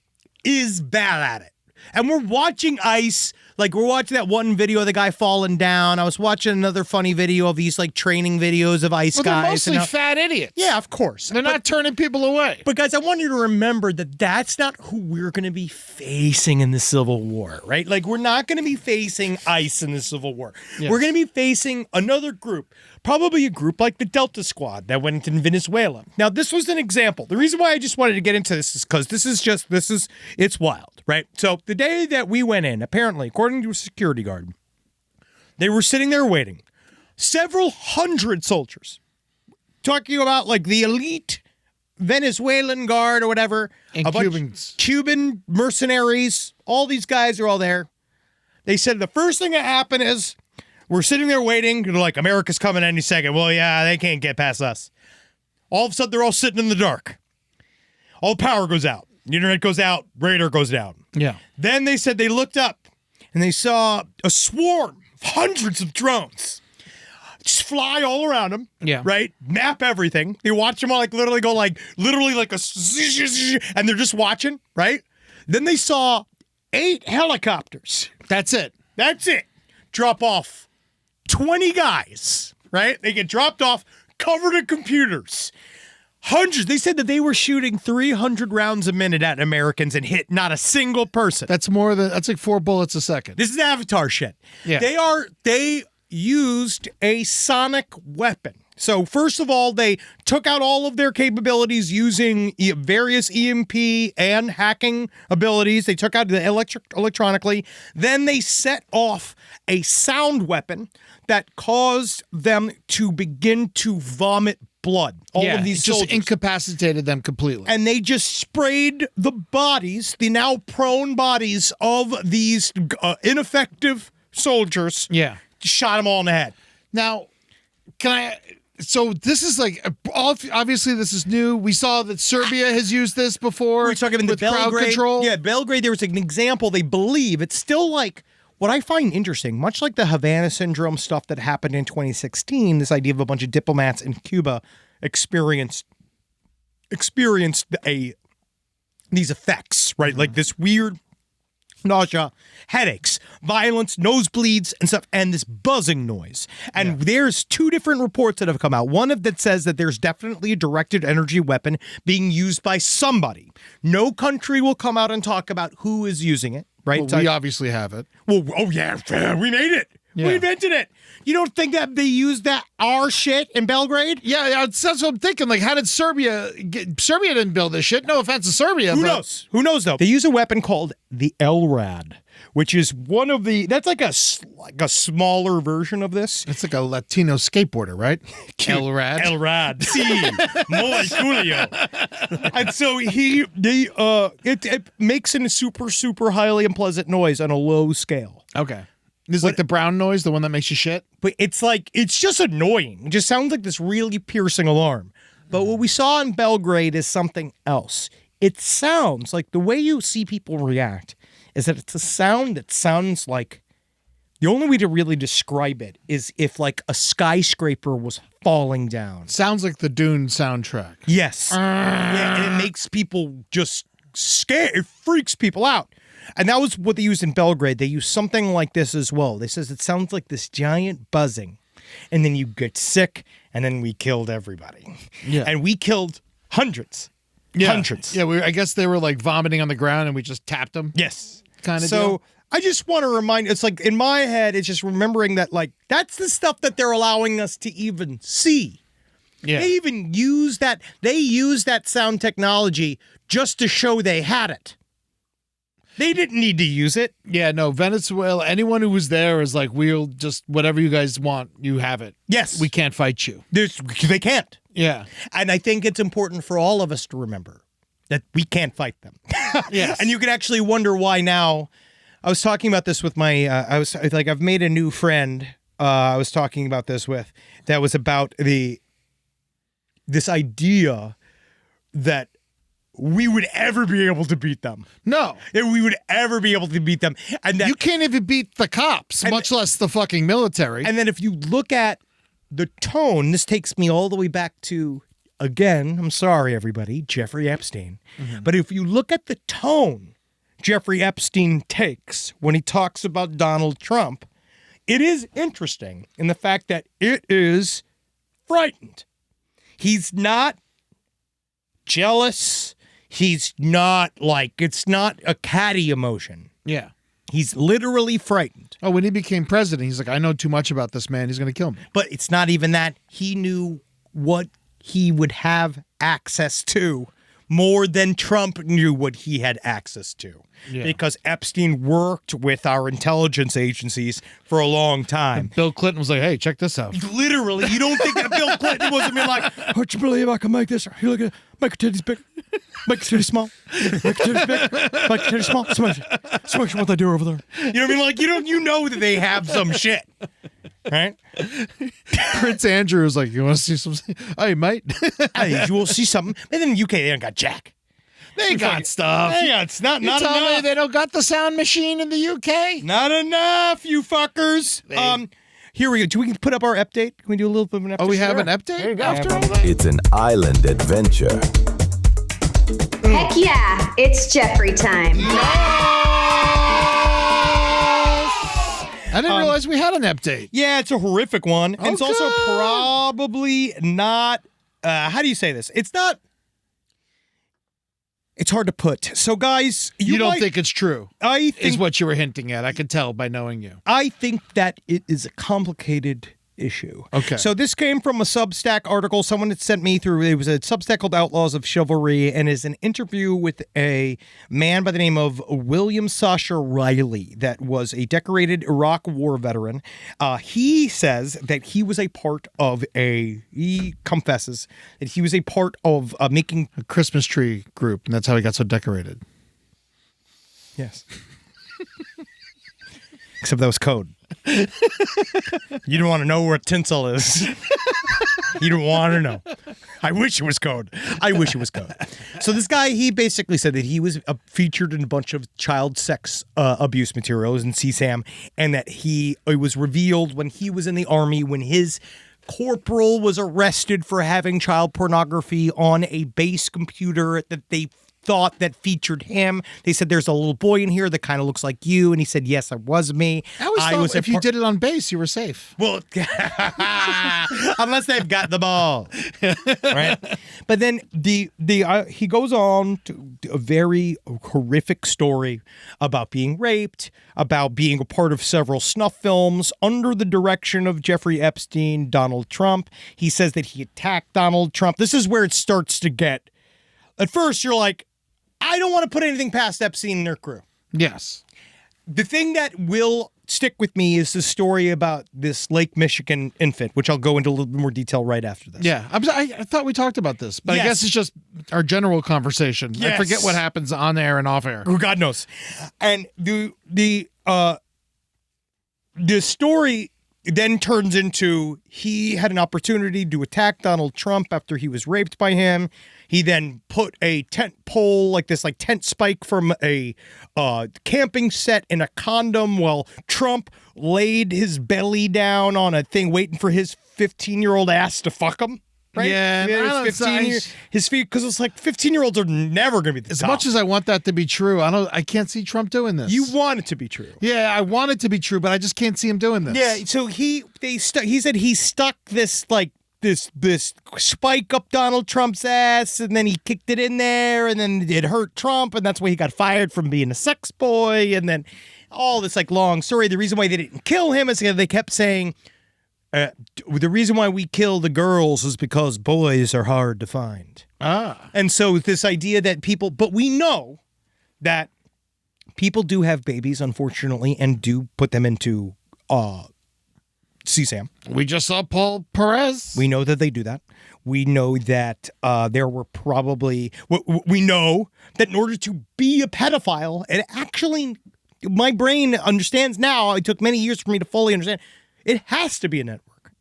is bad at it. And we're watching ICE, like we're watching that one video of the guy falling down. I was watching another funny video of these like training videos of ICE Well, they're guys. mostly fat idiots. Yeah, of course. They're not turning people away. But guys, I want you to remember that that's not who we're going to be facing in the Civil War, right? Like we're not going to be facing ICE in the Civil War. Yes. We're going to be facing another group, probably a group like the Delta Squad that went in Venezuela. Now, this was an example. The reason why I just wanted to get into this is because it's wild, right? So the day that we went in, apparently, according to a security guard, they were sitting there waiting. Several hundred soldiers, talking about like the elite Venezuelan guard or whatever. And a bunch- Cubans. Cuban mercenaries. All these guys are all there. They said the first thing that happened is we're sitting there waiting. They're like, America's coming any second. Well, yeah, they can't get past us. All of a sudden, they're all sitting in the dark. All power goes out. The internet goes out. Radar goes down. Yeah. Then they said they looked up and they saw a swarm of hundreds of drones just fly all around them. Yeah. Right? Map everything. They watch them all like literally go like and they're just watching, right? Then they saw 8 helicopters. That's it. That's it. Drop off 20 guys, right? They get dropped off, covered in computers. Hundreds. They said that they were shooting 300 rounds a minute at Americans and hit not a single person. That's like 4 bullets a second. This is Avatar shit. Yeah. They used a sonic weapon. So first of all, they took out all of their capabilities using various EMP and hacking abilities. They took out the electronically. Then they set off a sound weapon that caused them to begin to vomit blood. All of these just soldiers. incapacitated them completely. And they just sprayed the bodies, the now prone bodies of these ineffective soldiers. Yeah. Shot them all in the head. Now, so this is like, obviously this is new. We saw that Serbia has used this before. We're talking in the with crowd Belgrade. control. Yeah, Belgrade, there was an example, they believe. It's still like, what I find interesting, much like the Havana Syndrome stuff that happened in 2016, this idea of a bunch of diplomats in Cuba experienced these effects, right? Mm-hmm. Like this weird nausea, headaches, violence, nosebleeds, and stuff, and this buzzing noise. And there's 2 different reports that have come out. One that says that there's definitely a directed energy weapon being used by somebody. No country will come out and talk about who is using it, right? Well, we obviously have it. Well, oh yeah, we made it. Yeah. We invented it. You don't think that they used our shit in Belgrade? Yeah, that's what I'm thinking. Like, how did Serbia didn't build this shit? No offense to Serbia. Who knows? Who knows though? They use a weapon called the LRAD, which is that's like a smaller version of this. It's like a Latino skateboarder, right? LRAD. LRAD. Sí, muy Julio. And so it makes a super, super highly unpleasant noise on a low scale. Okay. This is like the brown noise, the one that makes you shit? But it's just annoying. It just sounds like this really piercing alarm. But what we saw in Belgrade is something else. It sounds like the way you see people react is that it's a sound that sounds like, the only way to really describe it is if like a skyscraper was falling down. Sounds like the Dune soundtrack. Yes. Yeah, and it makes people just scared. It freaks people out. And that was what they used in Belgrade. They used something like this as well. They says it sounds like this giant buzzing. And then you get sick, and then we killed everybody. Yeah. And we killed hundreds Hundreds. Yeah, I guess they were like vomiting on the ground and we just tapped them. Yes. Kind of So deal. I just want to remind, it's like in my head, it's just remembering that like that's the stuff that they're allowing us to even see. Yeah. They even use that. They use that sound technology just to show they had it. They didn't need to use it. Yeah, no, Venezuela, anyone who was there is like, we'll just, whatever you guys want, you have it. Yes. We can't fight you. They can't. Yeah. And I think it's important for all of us to remember that we can't fight them. Yes. And you can actually wonder why now. I was talking about this with my, I've made a new friend I was talking about this with that was about this idea that we would ever be able to beat them. No. That we would ever be able to beat them. And that You can't even beat the cops, much less the fucking military. And then if you look at the tone, this takes me all the way back to, again, I'm sorry, everybody, Jeffrey Epstein. But if you look at the tone Jeffrey Epstein takes when he talks about Donald Trump, it is interesting in the fact that it is frightened. He's not jealous. He's not like, it's not a catty emotion. Yeah. He's literally frightened. Oh, when he became president, he's like, I know too much about this man. He's going to kill me. But it's not even that. He knew what he would have access to more than Trump knew what he had access to. Yeah. Because Epstein worked with our intelligence agencies for a long time. Bill Clinton was like, hey, check this out. Literally, you don't think that Bill Clinton wasn't being like, would you believe I can make this? You look at make your titties big, make your titties small, make your titties big, make your titties small. Smash what they do over there. You know what I mean? Like you know that they have some shit, right? Prince Andrew was like, you want to see some? Hey, mate. Hey, you will see something. And then in the UK, they don't got jack. They got stuff. Yeah, it's not You tell me enough. they don't got the sound machine in the UK? Not enough, you fuckers. Here we go. Do we put up our update? Can we do a little bit of an update? Oh, we have an update? There you go. After all that? It's an island adventure. Heck yeah, it's Jeffrey time. I didn't realize we had an update. Yeah, it's a horrific one. And it's also good. probably not, how do you say this? It's not, it's hard to put. So guys, You don't might- think it's true, I is think, what you were hinting at. I could tell by knowing you. I think that it is a complicated issue. Okay. So this came from a Substack article someone had sent me through. It was a Substack called Outlaws of Chivalry and is an interview with a man by the name of William Sasha Riley that was a decorated Iraq war veteran. He says that he was a part of he confesses that he was a part of making. A Christmas tree group, and that's how he got so decorated. Yes. Except that was code. You didn't want to know where tinsel is. You didn't want to know. I wish it was code. I wish it was code. So this guy, he basically said that he was featured in a bunch of child sex abuse materials in CSAM, and that it was revealed when he was in the army, when his corporal was arrested for having child pornography on a base computer that they thought that featured him. They said, there's a little boy in here that kind of looks like you. And he said, yes, it was me. I always thought if you did it on base, you were safe. Well, unless they've got the ball, right? But then he goes on to a very horrific story about being raped, about being a part of several snuff films under the direction of Jeffrey Epstein, Donald Trump. He says that he attacked Donald Trump. This is where it starts to get. At first, you're like, I don't want to put anything past Epstein and their crew. Yes. The thing that will stick with me is the story about this Lake Michigan infant, which I'll go into a little bit more detail right after this. Yeah. I thought we talked about this, but Yes. I guess it's just our general conversation. I Yes. forget what happens on air and off air. Oh, God knows. And the story then turns into he had an opportunity to attack Donald Trump after he was raped by him. He then put a tent pole, like this tent spike from a camping set in a condom while Trump laid his belly down on a thing waiting for his 15-year-old ass to fuck him. Right? Yeah, his feet, because it's like 15-year-olds are never going to be the As top. much as I want that to be true, I can't see Trump doing this. You want it to be true. Yeah, I want it to be true, but I just can't see him doing this. Yeah, so he said he stuck this spike up Donald Trump's ass, and then he kicked it in there, and then it hurt Trump, and that's why he got fired from being a sex boy, and then all this like long story. The reason why they didn't kill him is because they kept saying the reason why we kill the girls is because boys are hard to find. And so this idea that people, but we know that people do have babies, unfortunately, and do put them into CSAM. We just saw Paul Perez. We know that they do that. We know that there were probably, we know that in order to be a pedophile, and actually my brain understands now, it took many years for me to fully understand, it has to be a network.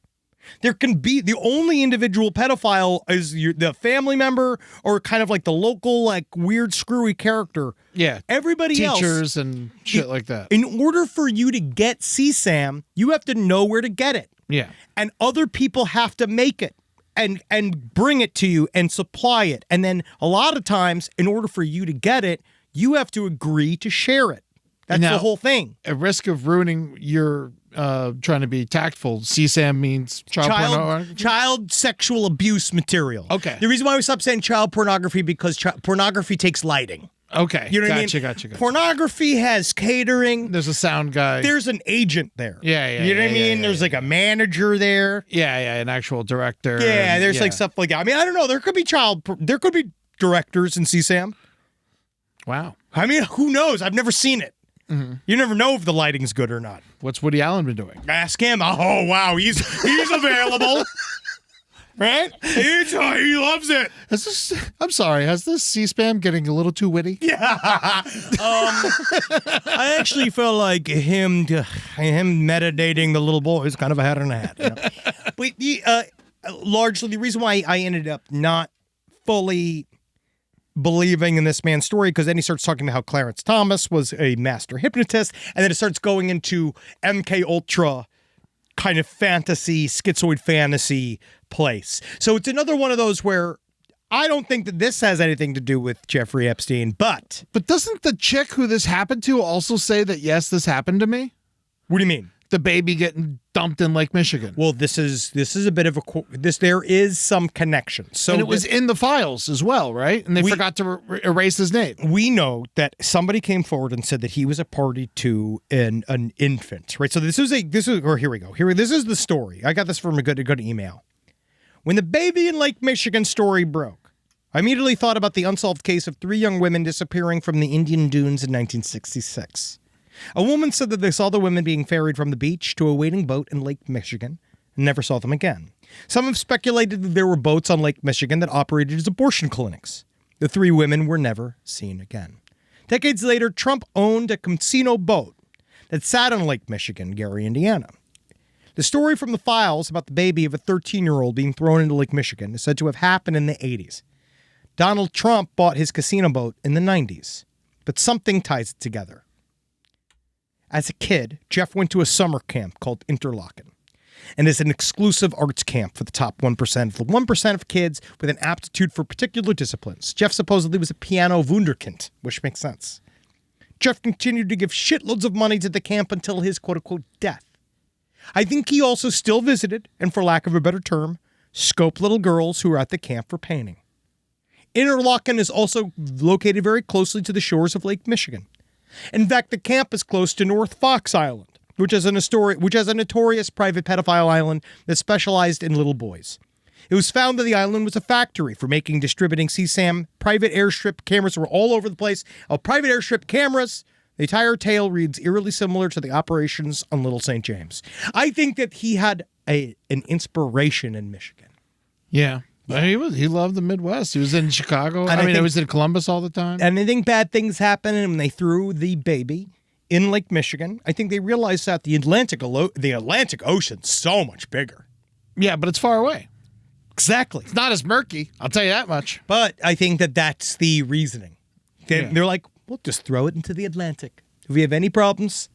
There can be, the only individual pedophile is the family member or kind of like the local, like weird, screwy character. Yeah. Everybody else. Teachers and shit like that. In order for you to get CSAM, you have to know where to get it. Yeah. And other people have to make it and bring it to you and supply it. And then a lot of times, in order for you to get it, you have to agree to share it. That's the whole thing. At risk of ruining your trying to be tactful, CSAM means child sexual abuse material. Okay. The reason why we stopped saying child pornography because pornography takes lighting. Okay. You know what I mean? Gotcha. Pornography has catering. There's a sound guy. There's an agent there. Yeah. You know what I mean? There's like a manager there. Yeah, an actual director. Yeah, there's like stuff like that. I mean, I don't know. There could be directors in CSAM. Wow. I mean, who knows? I've never seen it. Mm-hmm. You never know if the lighting's good or not. What's Woody Allen been doing? Ask him. Oh, wow. He's available. Right? He loves it. I'm sorry. Has this C-SPAM getting a little too witty? Yeah. I actually felt like him meditating the little boy is kind of a hat and a hat. You know? But largely the reason why I ended up not fully believing in this man's story, because then he starts talking about how Clarence Thomas was a master hypnotist, and then it starts going into MK Ultra kind of fantasy, schizoid fantasy place. So it's another one of those where I don't think that this has anything to do with Jeffrey Epstein, but doesn't the chick who this happened to also say that, yes, this happened to me? What do you mean? The baby getting dumped in Lake Michigan. Well, this is a bit of there is some connection. So and it was in the files as well, right? And they forgot to erase his name. We know that somebody came forward and said that he was a party to an infant, right? So here we go. This is the story. I got this from a good email. When the baby in Lake Michigan story broke, I immediately thought about the unsolved case of 3 young women disappearing from the Indian Dunes in 1966. A woman said that they saw the women being ferried from the beach to a waiting boat in Lake Michigan and never saw them again. Some have speculated that there were boats on Lake Michigan that operated as abortion clinics. The 3 women were never seen again. Decades later, Trump owned a casino boat that sat on Lake Michigan, Gary, Indiana. The story from the files about the baby of a 13-year-old being thrown into Lake Michigan is said to have happened in the 80s. Donald Trump bought his casino boat in the 90s, but something ties it together. As a kid, Jeff went to a summer camp called Interlochen, and is an exclusive arts camp for the top 1% of the 1% of kids with an aptitude for particular disciplines. Jeff supposedly was a piano wunderkind, which makes sense. Jeff continued to give shitloads of money to the camp until his quote-unquote death. I think he also still visited, and for lack of a better term, scoped little girls who were at the camp for painting. Interlochen is also located very closely to the shores of Lake Michigan. In fact, the camp is close to North Fox Island, which is a notorious private pedophile island that specialized in little boys. It was found that the island was a factory for distributing CSAM. Private airstrip cameras were all over the place. Private airstrip cameras, the entire tale reads eerily similar to the operations on Little St. James. I think that he had an inspiration in Michigan. Yeah. He loved the Midwest. He was in Chicago. He was in Columbus all the time. And I think bad things happened when they threw the baby in Lake Michigan. I think they realized that the Atlantic Ocean's so much bigger. Yeah, but it's far away. Exactly. It's not as murky. I'll tell you that much. But I think that that's the reasoning. They're like, we'll just throw it into the Atlantic. If we have any problems,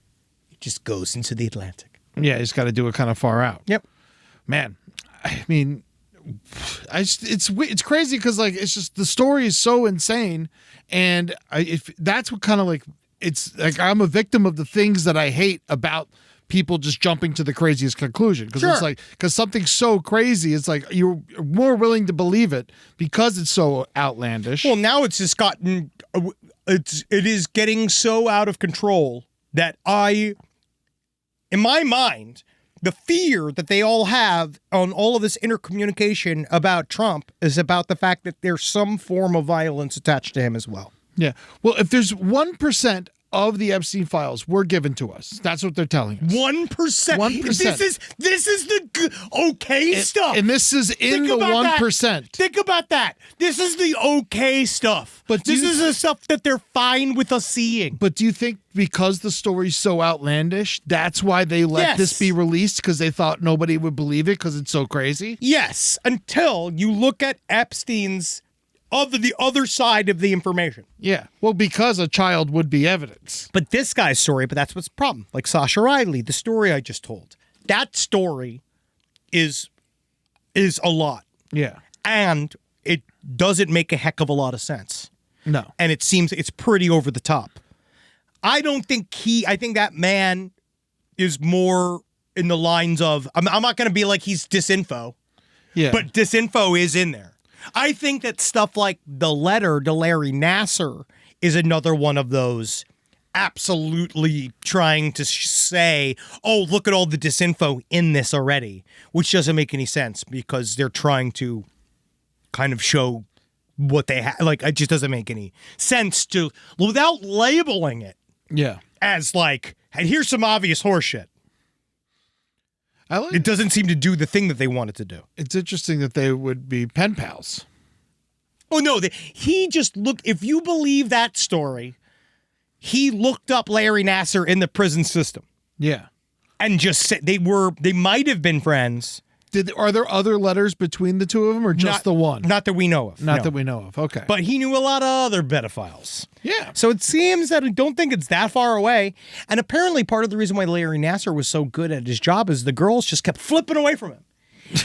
it just goes into the Atlantic. Yeah, you just got to do it kind of far out. Yep. Man, I mean, it's crazy because it's just the story is so insane, and if that's what kind of it's like I'm a victim of the things that I hate about people just jumping to the craziest conclusion. Because Sure. it's like, because something's so crazy, it's like you're more willing to believe it because it's so outlandish. Well, now it's just gotten, it is getting so out of control that in my mind, the fear that they all have on all of this intercommunication about Trump is about the fact that there's some form of violence attached to him as well. Yeah. Well, if there's 1% of the Epstein files were given to us, that's what they're telling us. 1%. 1%. This is the okay stuff. And this is in Think the about 1%. That. Think about that. This is the okay stuff. But this is the stuff that they're fine with us seeing. But do you think because the story's so outlandish, that's why they let this be released? Because they thought nobody would believe it because it's so crazy? Yes, until you look at Epstein's the other side of the information. Yeah. Well, because a child would be evidence. But this guy's story, but that's what's the problem. Like Sasha Riley, the story I just told. That story is a lot. Yeah. And it doesn't make a heck of a lot of sense. No. And it seems it's pretty over the top. I think that man is more in the lines of, I'm not going to be like he's disinfo. Yeah. But disinfo is in there. I think that stuff like the letter to Larry Nassar is another one of those absolutely trying to say, oh, look at all the disinfo in this already, which doesn't make any sense because they're trying to kind of show what they have. Like, it just doesn't make any sense to, without labeling it as like, and here's some obvious horseshit. It doesn't seem to do the thing that they want it to do. It's interesting that they would be pen pals. Oh, no. He just looked, if you believe that story, he looked up Larry Nassar in the prison system. Yeah. And just said they might have been friends. Are there other letters between the two of them or just the one? Not that we know of. Not that we know of. Okay. But he knew a lot of other pedophiles. Yeah. So it seems that I don't think it's that far away. And apparently part of the reason why Larry Nassar was so good at his job is the girls just kept flipping away from him.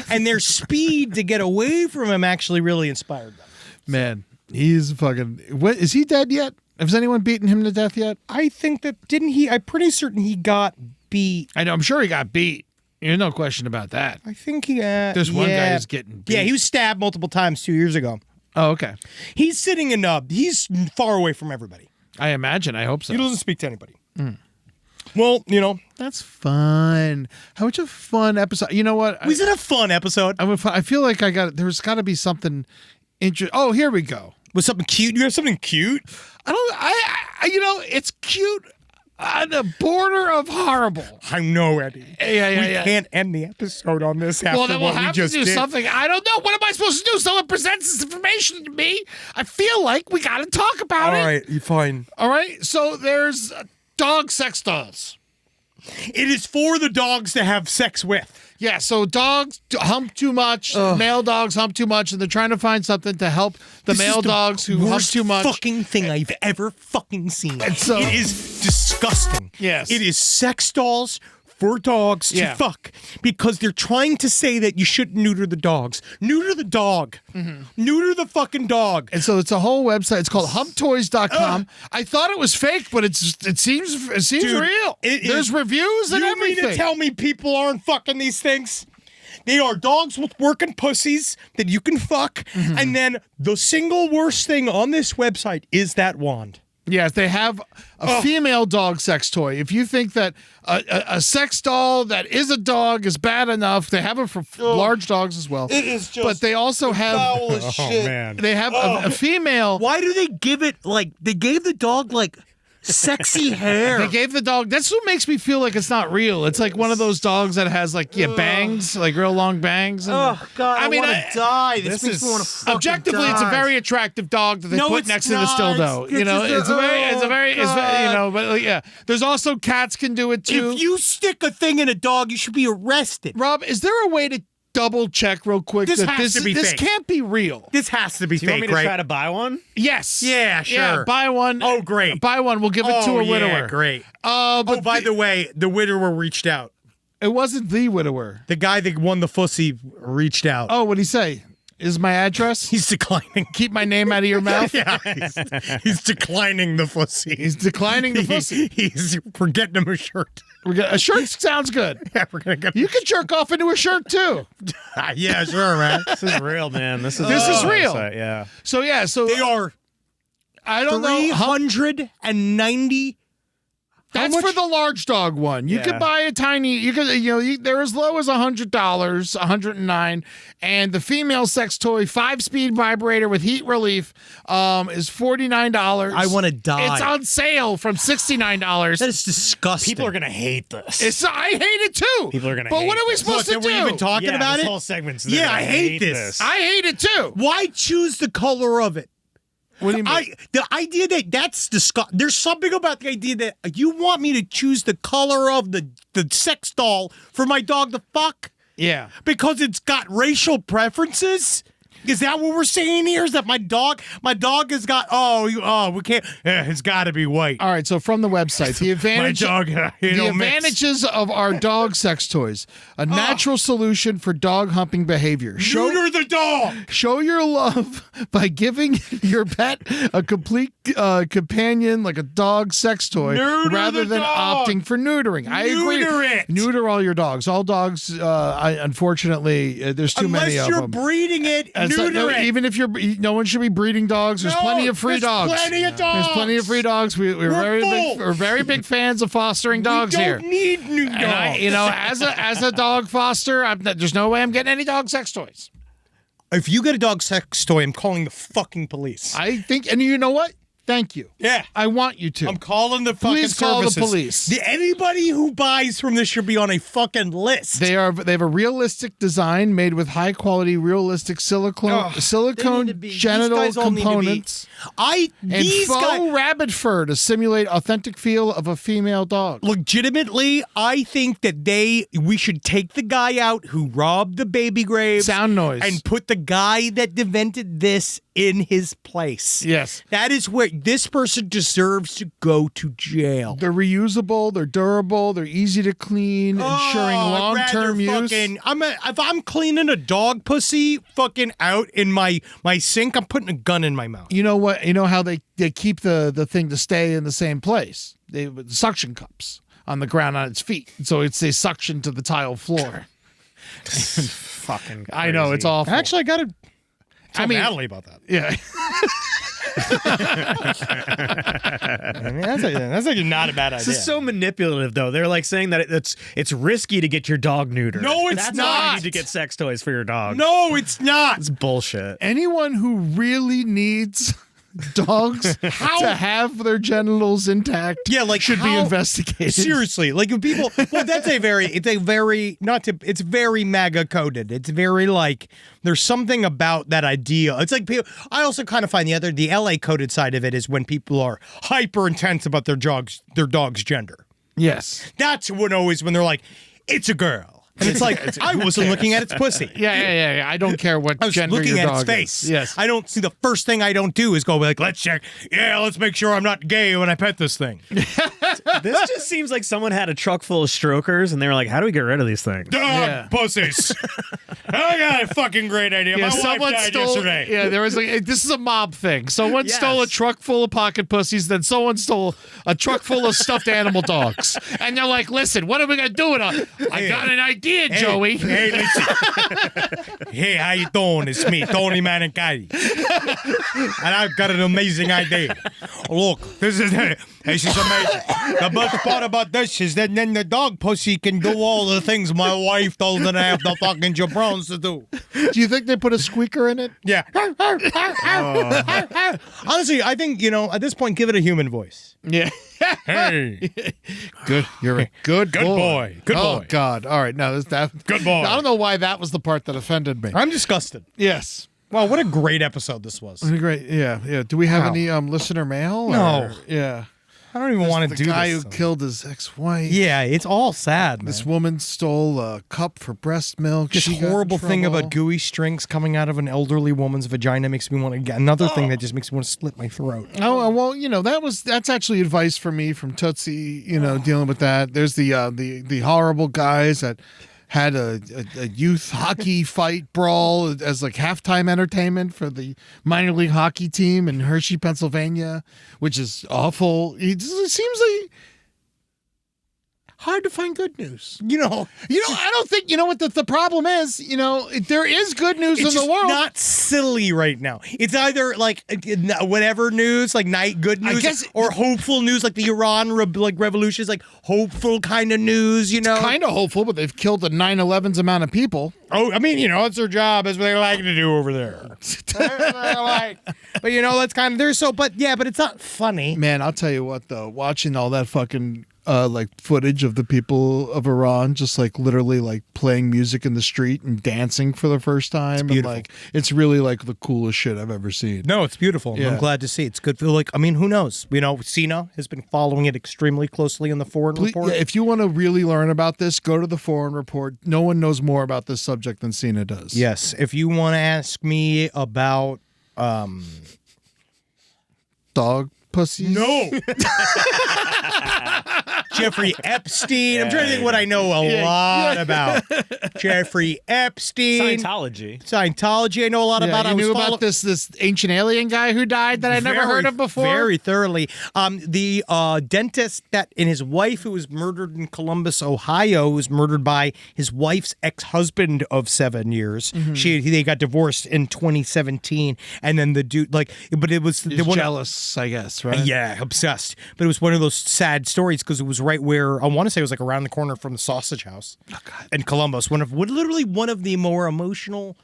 And their speed to get away from him actually really inspired them. Man, he's fucking... What, is he dead yet? Has anyone beaten him to death yet? I think that... I'm pretty certain he got beat. I know. I'm sure he got beat. There's no question about that. I think he... There's one guy who's getting beat. Yeah, he was stabbed multiple times 2 years ago. Oh, okay. He's sitting in... he's far away from everybody. I imagine. I hope so. He doesn't speak to anybody. Well, That's fun. How much a fun episode. You know what? Was it a fun episode? I feel like there's got to be something interesting. Oh, here we go. Was something cute? You have something cute? It's cute on the border of horrible. I know, Eddie. Yeah. We can't end the episode on this after Well, then we'll what we have to just do did. something. I don't know. What am I supposed to do? Someone presents this information to me. I feel like we got to talk about it. All right, you're fine. All right. So there's dog sex dolls. It is for the dogs to have sex with. Yeah, so dogs hump too much, male dogs hump too much, and they're trying to find something to help the male dogs who hump too much. Fucking thing I've ever fucking seen. So, it is disgusting. Yes. It is sex dolls for dogs to fuck because they're trying to say that you shouldn't neuter the dogs. Neuter the dog. Neuter the fucking dog. And so it's a whole website. It's called humptoys.com. I thought it was fake, but it seems Dude, real. There's reviews and everything. You mean to tell me people aren't fucking these things? They are dogs with working pussies that you can fuck. And then the single worst thing on this website is that wand. Yes, they have a female dog sex toy. If you think that a sex doll that is a dog is bad enough, they have it for large dogs as well. It is just but they also have foul as shit. Man. They have a female. Why do they give it they gave the dog sexy hair? They gave the dog. That's what makes me feel like it's not real. It's like one of those dogs that has bangs, like real long bangs. And, God, I mean, want to die. This makes me want to fucking objectively, die. it's a very attractive dog that they put next to the dildo. But there's also cats can do it too. If you stick a thing in a dog, you should be arrested. Rob, is there a way to double check real quick This that has to be this fake. can't be real? This has to be Do you fake, want me to right? try to buy one? Yes. Yeah, sure. Yeah, buy one. Oh, great. Buy one. We'll give it to a widower. Yeah, great. But By the way, the widower reached out. it wasn't the widower. The guy that won the fussy reached out. Oh, what'd he say? Is my address? He's declining. Keep my name out of your mouth? Yeah, he's declining the fussy. He's declining the pussy. We're getting him a shirt. A shirt sounds good. Yeah, we're gonna go. You can jerk off into a shirt too. Yeah, sure, man. This is real, man. This is real. Yeah. So yeah, so They are I don't know. How, 390. that's for the large dog one. You could buy a tiny. You could, they're as low as $100, $109, and the female sex toy 5-speed vibrator with heat relief is $49. I want to die. It's on sale from $69. That is disgusting. People are gonna hate this. I hate it too. People are gonna But hate what are we this. supposed to do? We're even talking Yeah, about this it. whole segment's Yeah, I hate this. I hate it too. Why choose the color of it? What do you mean? The idea that's disgusting. There's something about the idea that you want me to choose the color of the sex doll for my dog to fuck yeah. because it's got racial preferences. Is that what we're saying here? Is that my dog has got? We can't. It's got to be white. All right. So from the website, the advantage. My dog. The advantages of our dog sex toys: a natural solution for dog humping behavior. Neuter the dog. Show your love by giving your pet a complete companion, like a dog sex toy, Neuter rather the than dog. opting for neutering. I agree. Neuter it. Neuter all your dogs. All dogs, unfortunately, there's too many of Unless you're them. breeding it, It's like, neuter it. even if no one should be breeding dogs. There's plenty of free dogs. Plenty of dogs. There's plenty of free dogs. We're very big fans of fostering dogs we here. don't need new dogs. And as a dog foster, there's no way I'm getting any dog sex toys. If you get a dog sex toy, I'm calling the fucking police. I think, and you know what? Thank you. Yeah. I want you to. I'm calling the fucking Please call the services. police. Anybody who buys from this should be on a fucking list. They have a realistic design made with high quality, realistic silicone genital components and faux rabbit fur to simulate authentic feel of a female dog. Legitimately, I think that we should take the guy out who robbed the baby grave Sound noise. and put the guy that invented this in his place. Yes. That is where this person deserves to go to jail. They're reusable, they're durable, they're easy to clean, ensuring long-term use. If I'm cleaning a dog pussy fucking out in my sink, I'm putting a gun in my mouth. You know what? You know how they keep the thing to stay in the same place? They with suction cups on the ground on its feet, so they suction to the tile floor. Fucking. I know it's awful. Actually, I got to tell mean- Natalie about that. Yeah. I mean, that's like not a bad idea. This is so manipulative, though. They're like saying that it's risky to get your dog neutered. No, it's That's not. why you need to get sex toys for your dog. No, it's not. It's bullshit. Anyone who really needs dogs to have their genitals intact, should be investigated. Seriously, like if people. Well, it's very MAGA coded. It's very like there's something about that idea. It's like people. I also kind of find the LA coded side of it is when people are hyper intense about their dog's gender. Yes. That's when they're like, it's a girl. And it's like, I wasn't looking at its pussy. Yeah. I don't care what I was gender looking your at dog its face. is. Yes. I don't see the first thing I don't do is go like, let's check. Yeah, let's make sure I'm not gay when I pet this thing. This just seems like someone had a truck full of strokers and they were like, how do we get rid of these things? Dog pussies. I got a fucking great idea. Yeah, My wife died yesterday. Yeah, there was like this is a mob thing. Someone Yes. stole a truck full of pocket pussies, then someone stole a truck full of stuffed animal dogs. And they're like, listen, what are we gonna do with them? I got an idea, Joey. Hey, listen. Hey, how you doing? It's me, Tony Manincati. And I've got an amazing idea. Look, this is amazing. The best part about this is that then the dog pussy can do all the things my wife doesn't have the fucking jabrons to do. Do you think they put a squeaker in it? Yeah. Honestly, I think, at this point, give it a human voice. Yeah. Hey. Good. You're a good boy. Good oh, boy. God. All right. Now, Good boy. I don't know why that was the part that offended me. I'm disgusted. Yes. Wow, what a great episode this was. Great. Yeah. Do we have any listener mail? No. Or- yeah. I don't even want to do The guy this. who killed his ex-wife. Yeah, it's all sad, man. This woman stole a cup for breast milk. This She got in horrible thing trouble. about gooey strings coming out of an elderly woman's vagina makes me want to get another thing that just makes me want to slit my throat. Oh well, that's actually advice for me from Tootsie. Dealing with that. There's the horrible guys that had a youth hockey fight brawl as like halftime entertainment for the minor league hockey team in Hershey, Pennsylvania, which is awful. It seems like hard to find good news. You know, I don't think, you know what the problem is, there is good news in it's the just world. not silly right now. It's either like whatever news, like good news, guess- or hopeful news, like the Iran revolution is like hopeful kind of news, Kind of hopeful, but they've killed the 9/11's amount of people. Oh, I mean, it's their job. It's what they like to do over there. But that's kind of there. So, but it's not funny. Man, I'll tell you what, though, watching all that fucking footage of the people of Iran just literally playing music in the street and dancing for the first time, beautiful. and it's really the coolest shit I've ever seen. No, it's beautiful. Yeah. I'm glad to see. It's good. Who knows? Sina has been following it extremely closely in the Foreign Report. Yeah, if you want to really learn about this, go to the Foreign Report. No one knows more about this subject than Sina does. Yes. If you want to ask me about Dog pussies? No. Jeffrey Epstein. I'm trying to think what I know a lot about. Jeffrey Epstein. Scientology. I know a lot about. You I was knew about this ancient alien guy who died that I never heard of before? Very thoroughly. The dentist and his wife, who was murdered in Columbus, Ohio, was murdered by his wife's ex-husband of 7 years. Mm-hmm. They got divorced in 2017, and then the dude but it was He's jealous, I guess, right? Yeah, obsessed. But it was one of those sad stories because it was right where I want to say it was around the corner from the Sausage House in Columbus. Literally one of the more emotional,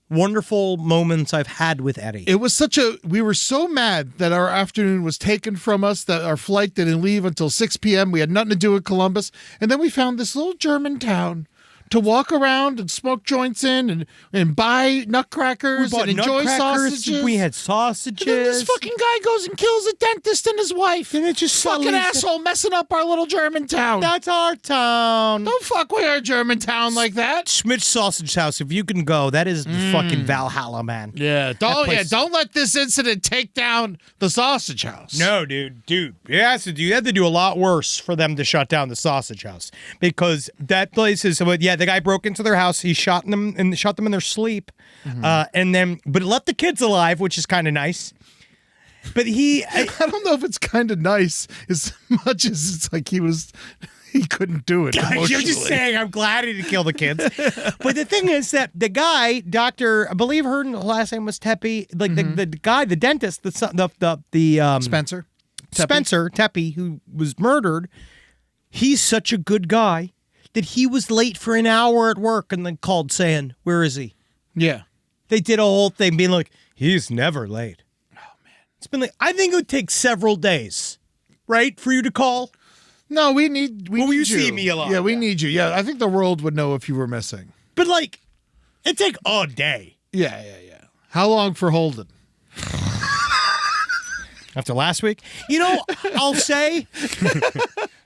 wonderful moments I've had with Eddie. It was we were so mad that our afternoon was taken from us, that our flight didn't leave until 6 p.m. We had nothing to do with Columbus. And then we found this little German town to walk around and smoke joints in and buy nutcrackers and enjoy sausages. We had sausages. And then this fucking guy goes and kills a dentist and his wife. And it just fucking asshole messing up our little German town. That's our town. Don't fuck with our German town like that. Schmidt's Sausage House, if you can go, that is the fucking Valhalla, man. Yeah, don't let this incident take down the Sausage House. No, dude, you had to do a lot worse for them to shut down the Sausage House, because that place is. The guy broke into their house. He shot them in their sleep, but left the kids alive, which is kind of nice. But I don't know if it's kind of nice as much as it's like he couldn't do it emotionally. You're just saying, I'm glad he didn't kill the kids. But the thing is that the guy, Dr. I believe her last name was Tepe, the guy, the dentist, Spencer Tepe, who was murdered, he's such a good guy that he was late for an hour at work and then called saying, "Where is he?" Yeah. They did a whole thing being like, he's never late. Oh, man. It's been I think it would take several days, right, for you to call? No, we need you. See me a lot. Yeah, we need you. Yeah, I think the world would know if you were missing. But, it'd take a day. Yeah. How long for Holden? After last week? I'll say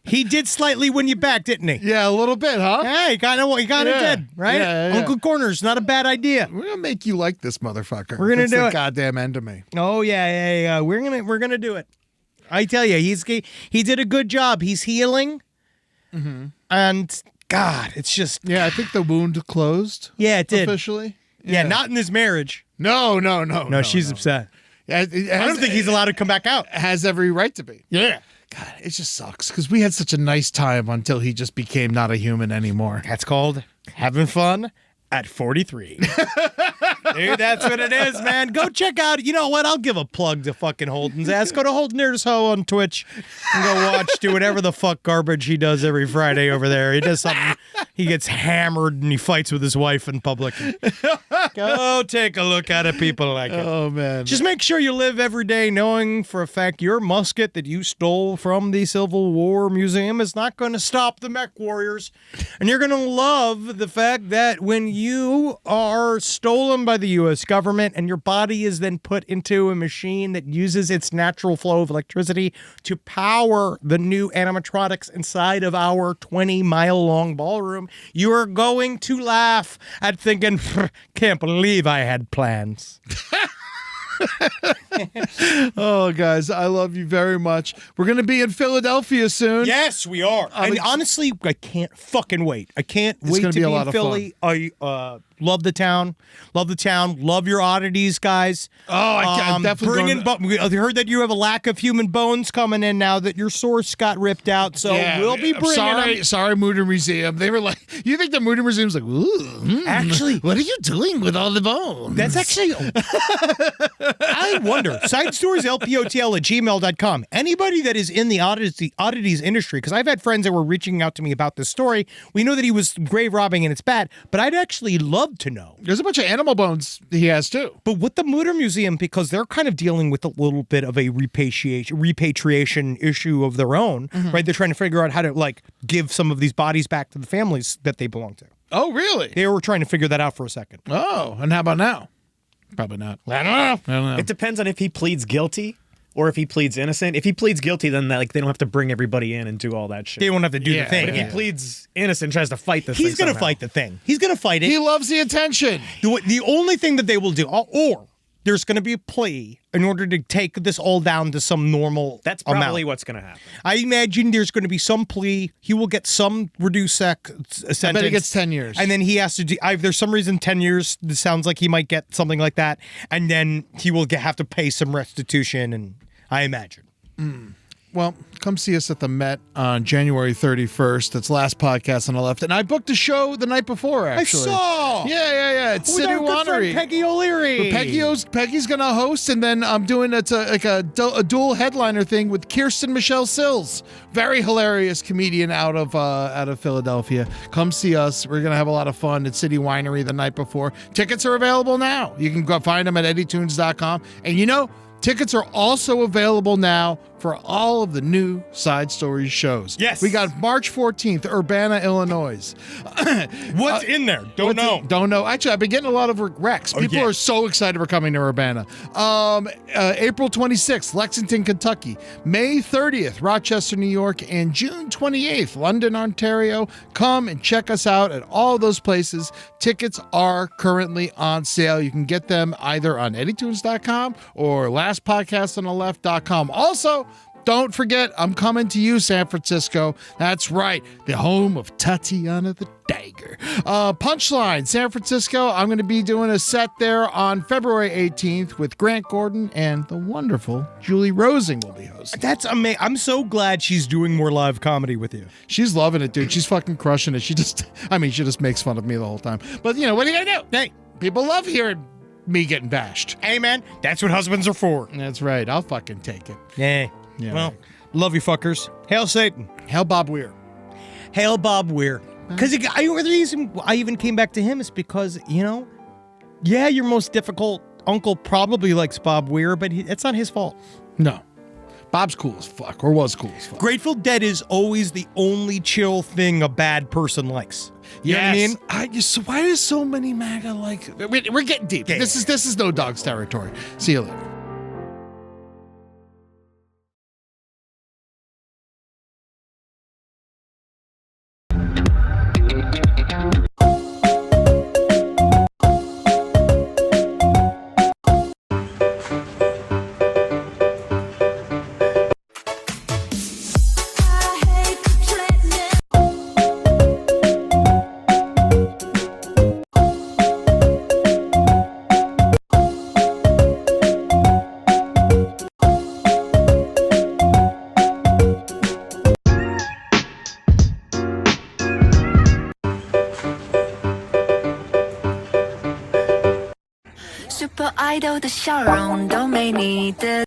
he did slightly win you back, didn't he? Yeah, a little bit, huh? Yeah, he kind of did, right? Yeah. Uncle Corner's not a bad idea. We're gonna make you like this motherfucker. We're gonna That's do the it. goddamn end of me. Oh yeah. We're gonna do it. I tell you, he did a good job. He's healing, and God, it's just I think the wound closed. Yeah, it did officially. Yeah, not in his marriage. No. She's upset. Yeah, I don't think he's allowed to come back out. Has every right to be. Yeah. God, it just sucks because we had such a nice time until he just became not a human anymore. That's called having fun at 43. Dude, that's what it is, man. Go check out, you know what? I'll give a plug to fucking Holden's ass. Go to Holden's Ho on Twitch and go do whatever the fuck garbage he does every Friday over there. He does something. He gets hammered and he fights with his wife in public. Go take a look at it. People like it. Oh, man. Just make sure you live every day knowing for a fact your musket that you stole from the Civil War Museum is not going to stop the mech warriors. And you're going to love the fact that when you are stolen by the U.S. government and your body is then put into a machine that uses its natural flow of electricity to power the new animatronics inside of our 20-mile-long ballroom, you are going to laugh at thinking, can't believe I had plans. Oh, guys, I love you very much. We're going to be in Philadelphia soon. Yes, we are. And honestly, I can't fucking wait. I can't wait gonna to be be a lot in of Philly. love the town. Love your oddities, guys. Oh, I'm definitely we heard that you have a lack of human bones coming in now that your source got ripped out, so we'll be bringing them. Sorry, Mooder Museum. They were like, you think the Mooder Museum's like, ooh, actually, what are you doing with all the bones? That's actually, I wonder. SideStoriesLPOTL@gmail.com. Anybody that is in the oddities industry, because I've had friends that were reaching out to me about this story. We know that he was grave robbing and it's bad, but I'd actually love to know. There's a bunch of animal bones he has too. But with the Mooder Museum, because they're kind of dealing with a little bit of a repatriation issue of their own, right? They're trying to figure out how to like give some of these bodies back to the families that they belong to. Oh, really? They were trying to figure that out for a second. Oh, and how about now? Probably not. I don't know. It depends on if he pleads guilty or if he pleads innocent. If he pleads guilty, then they don't have to bring everybody in and do all that shit. They won't have to do the thing. But if he pleads innocent, tries to fight this He's thing going to somehow. fight the thing. He's going to fight it. He loves the attention. The only thing that they will do, or there's going to be a plea in order to take this all down to some normal That's probably amount. what's going to happen. I imagine there's going to be some plea. He will get some reduced sentence. I bet he gets 10 years. And then he has to do, there's some reason 10 years, it sounds like he might get something like that. And then he will have to pay some restitution, and I imagine. Well, come see us at the Met on January 31st. That's last podcast on the left. And I booked a show the night before, actually. I saw! Yeah. It's With City our good friend Winery. Peggy O'Leary. Peggy's going to host, and then I'm doing a dual headliner thing with Kirsten Michelle Sills. Very hilarious comedian out of Philadelphia. Come see us. We're going to have a lot of fun at City Winery the night before. Tickets are available now. You can go find them at eddytunes.com. And tickets are also available now for all of the new Side Stories shows. Yes. We got March 14th, Urbana, Illinois. What's in there? Don't know. Actually, I've been getting a lot of recs. People are so excited for coming to Urbana. April 26th, Lexington, Kentucky. May 30th, Rochester, New York. And June 28th, London, Ontario. Come and check us out at all those places. Tickets are currently on sale. You can get them either on eddytunes.com or lastpodcastontheleft.com. Also, don't forget, I'm coming to you, San Francisco. That's right, the home of Tatiana the Dagger. Punchline, San Francisco. I'm going to be doing a set there on February 18th with Grant Gordon, and the wonderful Julie Rosing will be hosting. That's amazing. I'm so glad she's doing more live comedy with you. She's loving it, dude. She's fucking crushing it. She just makes fun of me the whole time. But, what are you going to do? Hey, people love hearing me getting bashed. Hey, man, that's what husbands are for. That's right. I'll fucking take it. Yeah. Well, love you fuckers. Hail Satan. Hail Bob Weir. Hail Bob Weir. Because the reason I even came back to him is because, your most difficult uncle probably likes Bob Weir, but it's not his fault. No. Bob's cool as fuck, or was cool as fuck. Grateful Dead is always the only chill thing a bad person likes. You know what I mean? Why is so many MAGA like... We're getting deep. Yeah. This is no dog's territory. See you later. Super Idol 的笑容都没你的